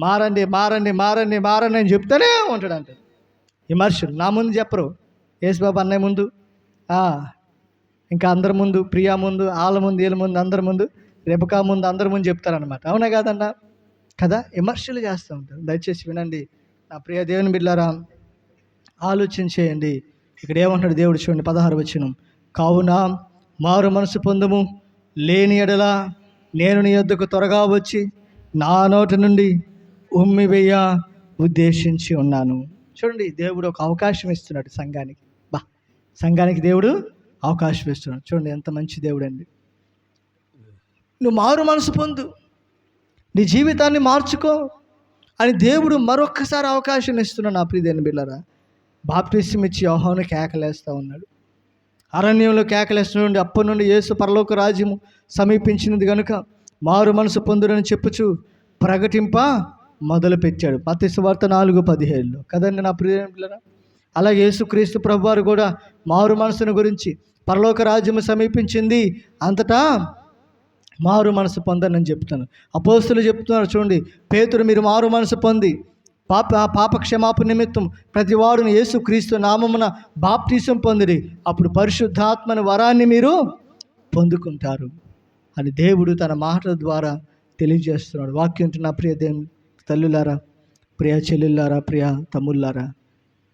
మారండి మారండి మారండి మారండి అని చెప్తానే ఉంటాడు. అంటే విమర్శలు నా ముందు చెప్పరు, యేసుబాబు అన్నయ్య ముందు, ఇంకా అందరి ముందు, ప్రియా ముందు, వాళ్ళ ముందు, వీళ్ళ ముందు, అందరి ముందు, రెబకా ముందు, అందరి ముందు చెప్తారనమాట. అవునా కాదన్నా? కదా, విమర్శలు చేస్తూ ఉంటారు. దయచేసి వినండి నా ప్రియ దేవుని బిడ్డలారా, ఆలోచించేయండి. ఇక్కడ ఏమంటాడు దేవుడు చూడండి, 16వ వచనం. కావున మారు మనసు పొందుము, లేని ఎడల నేను నీ యొద్దకు త్వరగా వచ్చి నా నోటి నుండి ఉమ్మివేయ ఉద్దేశించి ఉన్నాను. చూడండి, దేవుడు ఒక అవకాశం ఇస్తున్నాడు సంఘానికి. సంఘానికి దేవుడు అవకాశం ఇస్తున్నాడు. చూడండి ఎంత మంచి దేవుడు అండి. నువ్వు మారు మనసు పొందు, నీ జీవితాన్ని మార్చుకో అని దేవుడు మరొక్కసారి అవకాశం ఇస్తున్నాడు. నా ప్రియదేని బిడ్డలారా, బాప్టిసం ఇచ్చి యోహాను కేకలేస్తూ ఉన్నాడు, అరణ్యంలో కేకలేస్తున్నాడు. అప్పటి నుండి యేసు పరలోక రాజ్యము సమీపించినది కనుక మారు మనసు పొందురని చెప్పుచు ప్రకటింప మొదలుపెట్టాడు. మత్తయి సువార్త 4:17 కదండి నా ప్రియదేని బిడ్డలారా. అలాగే యేసుక్రీస్తు ప్రభువారు కూడా మారు మనసును గురించి, పరలోక రాజ్యము సమీపించింది, అంతటా మారు మనసు పొందని చెప్తాను. అపోస్తులు చెప్తున్నారు చూడండి, పేతురు మీరు మారు మనసు పొంది పాప క్షమాపణ నిమిత్తం ప్రతి వాడును యేసుక్రీస్తు నామమున బాప్టిసం పొందిరి, అప్పుడు పరిశుద్ధాత్మని వరాన్ని మీరు పొందుకుంటారు అని దేవుడు తన మాటల ద్వారా తెలియజేస్తున్నాడు. వాక్యం నా ప్రియ తల్లులారా, ప్రియ చెల్లెళ్ళారా, ప్రియ తమ్ముళ్ళారా,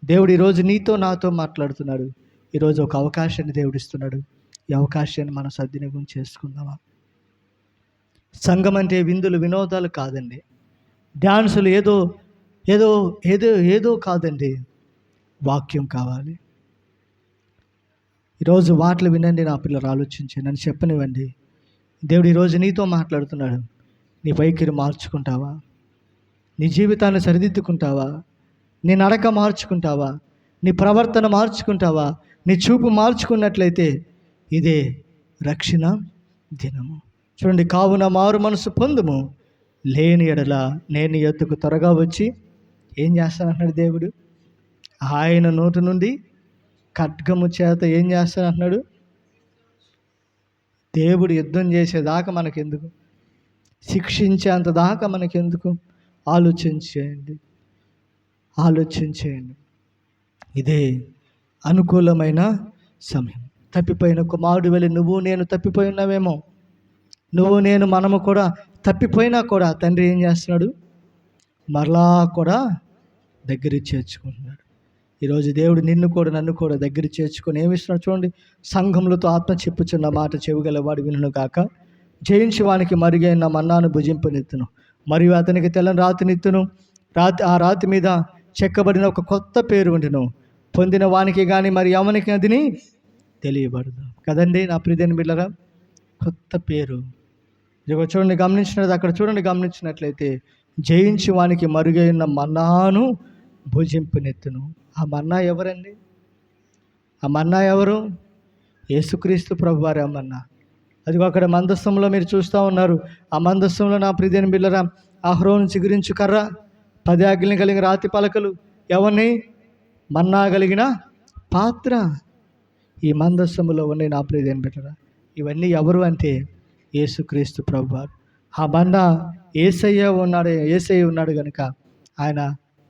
దేవుడు ఈరోజు నీతో నాతో మాట్లాడుతున్నాడు. ఈరోజు ఒక అవకాశాన్ని దేవుడు ఇస్తున్నాడు. ఈ అవకాశాన్ని మనం సద్వినియోగం చేసుకుందామా? సంఘం అంటే విందులు, వినోదాలు కాదండి. డ్యాన్సులు ఏదో ఏదో ఏదో ఏదో కాదండి. వాక్యం కావాలి. ఈరోజు మాటలు వినండి నా పిల్లలు, ఆలోచించి నన్ను చెప్పనివ్వండి. దేవుడు ఈరోజు నీతో మాట్లాడుతున్నాడు. నీ వైఖరి మార్చుకుంటావా? నీ జీవితాన్ని సరిదిద్దుకుంటావా? నీ నడక మార్చుకుంటావా? నీ ప్రవర్తన మార్చుకుంటావా? నీ చూపు మార్చుకున్నట్లయితే ఇదే రక్షణ దినము. చూడండి, కావున మారు మనసు పొందుము, లేని ఎడల నేను నీ యొద్దకు త్వరగా వచ్చి ఏం చేస్తానంటున్నాడు దేవుడు? ఆయన నోటి నుండి ఖడ్గము చేత ఏం చేస్తానంటున్నాడు? దేవుడు యుద్ధం చేసేదాకా మనకెందుకు? శిక్షించేంత దాకా మనకెందుకు? ఆలోచించేయండి. ఇదే అనుకూలమైన సమయం. తప్పిపోయిన కుమారుడు వెళ్ళి నువ్వు నేను తప్పిపోయి ఉన్నావేమో, నువ్వు నేను మనము కూడా తప్పిపోయినా కూడా తండ్రి ఏం చేస్తున్నాడు? మరలా కూడా దగ్గరికి చేర్చుకుంటున్నాడు. ఈరోజు దేవుడు నిన్ను కూడా నన్ను కూడా దగ్గర చేర్చుకొని ఏమిస్తున్నాడు చూడండి. సంఘములతో ఆత్మ చెప్పుచున్న మాట చెవిగలవాడు వినును కాక, జయించి వానికి మరుగైన మన్నాను భుజింపనెత్తును, మరియు అతనికి తెల్లని రాతినిత్తును, ఆ రాతి మీద చెక్కబడిన ఒక కొత్త పేరు ఉండును, పొందిన వానికి కానీ మరి ఎవనికి అదిని తెలియబడదు. కదండి నా ప్రియదేని బిడ్డలారా, కొత్త పేరు. ఇదిగో చూడండి, గమనించినది అక్కడ చూడండి, గమనించినట్లయితే జయించి వానికి మరుగైన మన్నాను భుజింపునెత్తును. ఆ మన్నా ఎవరండి? ఆ మన్నా ఎవరు? యేసుక్రీస్తు ప్రభువారే ఆ మన్నా. అదిగో అక్కడ మందస్థంలో మీరు చూస్తూ ఉన్నారు. ఆ మందస్థంలో నా ప్రియదేని బిడ్డలారా, అహరోను చిగురించు కర్ర, 10 ఆజ్ఞలు కలిగిన రాతి పలకలు, ఎవరిని? మన్నా కలిగిన పాత్ర. ఈ మందస్థములో ఉన్నాయి నా ప్రియదేని బిడ్డలారా. ఇవన్నీ ఎవరు అంటే యేసుక్రీస్తు ప్రభువారు. ఆ మన్నా యేసయ్య ఉన్నాడు కనుక ఆయన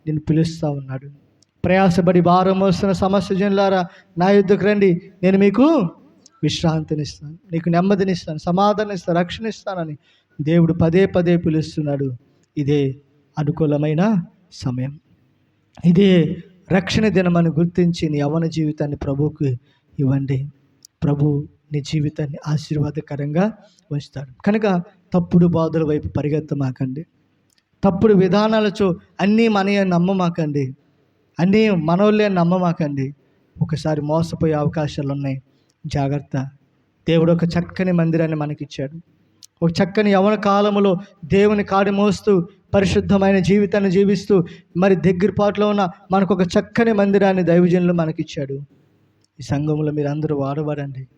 నిన్ను పిలుస్తూ ఉన్నాడు. ప్రయాసపడి భారం మోస్తున్న సమస్య జనులారా, నా యుద్ధకు రండి, నేను మీకు విశ్రాంతినిస్తాను, నీకు నెమ్మదినిస్తాను, సమాధానం ఇస్తాను, రక్షణ ఇస్తానని దేవుడు పదే పదే పిలుస్తున్నాడు. ఇదే అనుకూలమైన సమయం. ఇదే రక్షణ దినమని గుర్తించి నీ యవ్వన జీవితాన్ని ప్రభువుకి ఇవ్వండి. ప్రభు నీ జీవితాన్ని ఆశీర్వాదకరంగా ఉంచుతాడు. కనుక తప్పుడు బాధల వైపు పరిగెత్తమాకండి. తప్పుడు విధానాలతో అన్నీ మనయే నమ్మమాకండి. అన్నీ మనోళ్ళే నమ్మమాకండి. ఒకసారి మోసపోయే అవకాశాలు ఉన్నాయి. జాగ్రత్త. దేవుడు ఒక చక్కని మందిరాన్ని మనకిచ్చాడు. ఒక చక్కని యవ్వన కాలములో దేవుని కాడి మోస్తూ పరిశుద్ధమైన జీవితాన్ని జీవిస్తూ మరి దగ్గరపాటులో ఉన్న మనకు ఒక చక్కని మందిరాన్ని దైవజనులు మనకిచ్చాడు. ఈ సంఘంలో మీరు అందరూ వాడబడండి.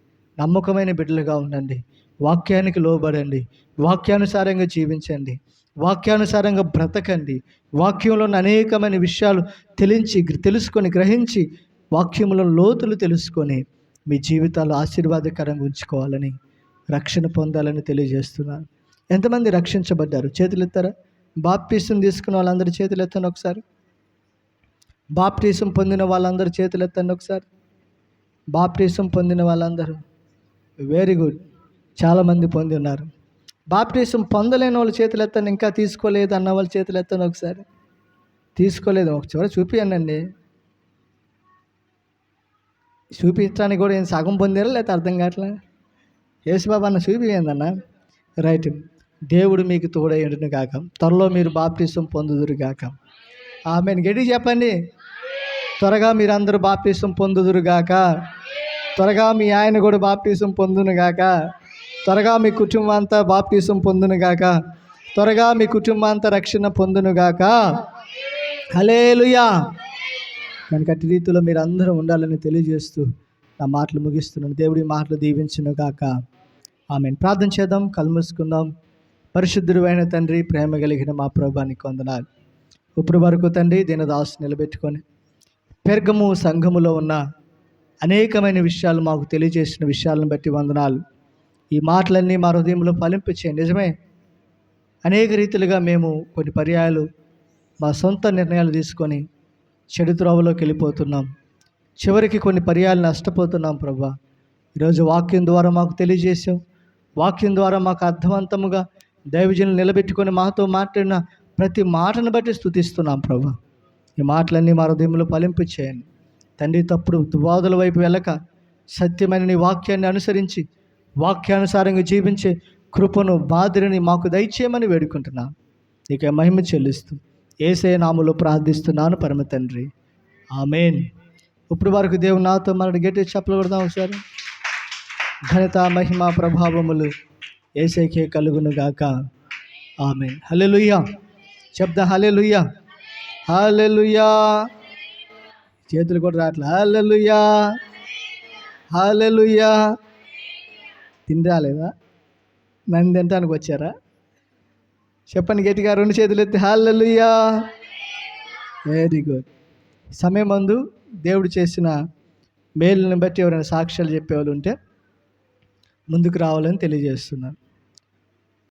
నమ్మకమైన బిడ్డలుగా ఉండండి. వాక్యానికి లోబడండి. వాక్యానుసారంగా జీవించండి. వాక్యానుసారంగా బ్రతకండి. వాక్యంలో ఉన్న అనేకమైన విషయాలు తెలుసుకొని గ్రహించి వాక్యంలో లోతులు తెలుసుకొని మీ జీవితాలు ఆశీర్వాదకరంగా ఉంచుకోవాలని, రక్షణ పొందాలని తెలియజేస్తున్నాను. ఎంతమంది రక్షించబడ్డారు? చేతులు ఎత్తారా? బాప్టిజం తీసుకున్న వాళ్ళందరూ చేతులు ఎత్తండి ఒకసారి. బాప్టిజం పొందిన వాళ్ళందరూ చేతులు ఎత్తండి ఒకసారి. బాప్టిజం పొందిన వాళ్ళందరూ వెరీ గుడ్. చాలామంది పొంది ఉన్నారు. బాప్టిజం పొందలేని వాళ్ళు చేతులు ఎత్తండి. ఇంకా తీసుకోలేదు అన్న వాళ్ళు చేతులు ఎత్తండి ఒకసారి. తీసుకోలేదు ఒక చివరి చూపియండి. చూపించడానికి కూడా ఏం సగం పొందారా లేకపోతే అర్థం కావట్లే? యేసుబాబు అన్న చూపియండి అన్న. రైట్. దేవుడు మీకు తోడయ్యుండును గాక. త్వరలో మీరు బాప్టిజం పొందుదురు గాక. ఆమేన్. గట్టిగా చెప్పండి. త్వరగా మీరందరూ బాప్టిజం పొందుదురు గాక. త్వరగా మీ ఆయన కూడా బాప్టిజం పొందును గాక. త్వరగా మీ కుటుంబం అంతా బాప్టిజం పొందును గాక. త్వరగా మీ కుటుంబం అంతా రక్షణ పొందును గాక. హల్లెలూయా. కనుక అట్టి రీతిలో మీరు అందరూ ఉండాలని తెలియజేస్తూ నా మాటలు ముగిస్తున్నాను. దేవుడి మాటలు దీవించును గాక. ఆమేన్. ప్రార్థన చేద్దాం. కళ్ళు మూసుకుందాం. పరిశుద్ధుడు అయిన తండ్రి, ప్రేమ కలిగిన మా ప్రభువానికి వందనాలు. ఇప్పుడు వరకు తండ్రి దీనదాసు నిలబెట్టుకొని పెర్గము సంఘములో ఉన్న అనేకమైన విషయాలు మాకు తెలియజేసిన విషయాలను బట్టి వందనాలు. ఈ మాటలన్నీ మా హృదయంలో ఫలింపచేయండి. నిజమే, అనేక రీతిలుగా మేము కొన్ని పర్యాయాలు మా సొంత నిర్ణయాలు తీసుకొని చెడు త్రోవలోకి వెళ్ళిపోతున్నాం. చివరికి కొన్ని పర్యాయాలు నష్టపోతున్నాం. ప్రభువా, ఈరోజు వాక్యం ద్వారా మాకు తెలియజేసాం. వాక్యం ద్వారా మాకు అర్థవంతముగా దైవజనులు నిలబెట్టుకొని మాతో మాట్లాడిన ప్రతి మాటను బట్టి స్తుతిస్తున్నాం. ప్రభువా, ఈ మాటలన్నీ మా హృదయంలో ఫలింపచేయండి తండ్రి. తప్పుడు దువాదుల వైపు వెళ్ళక సత్యమైన నీ వాక్యాన్ని అనుసరించి వాక్యానుసారంగా జీవించే కృపను, బాధ్యతని మాకు దయచేయమని వేడుకుంటున్నాను. నీకే మహిమ చెల్లిస్తూ యేసయ్య నామములో ప్రార్థిస్తున్నాను పరమ తండ్రి. ఆమేన్. ఇప్పుడు వరకు దేవుడు నాతో మన గట్టి చప్పలు కొడదాం ఒకసారి. ఘనత, మహిమ, ప్రభావములు యేసయ్యకే కలుగును గాక. ఆమేన్. హల్లెలూయా. చెప్దా హల్లెలూయా. హల్లెలూయా. చేతులు కూడా రాట్లా. హల్లెలూయా. హల్లెలూయా. తిని రాలేదా? నన్ను తినడానికి వచ్చారా? చెప్పండి గట్టిగా, రెండు చేతులు ఎత్తి హల్లెలూయా. Very good. సమయం ముందు దేవుడు చేసిన మేలుని బట్టి ఎవరైనా సాక్ష్యాలు చెప్పేవాళ్ళు ఉంటే ముందుకు రావాలని తెలియజేస్తున్నాను.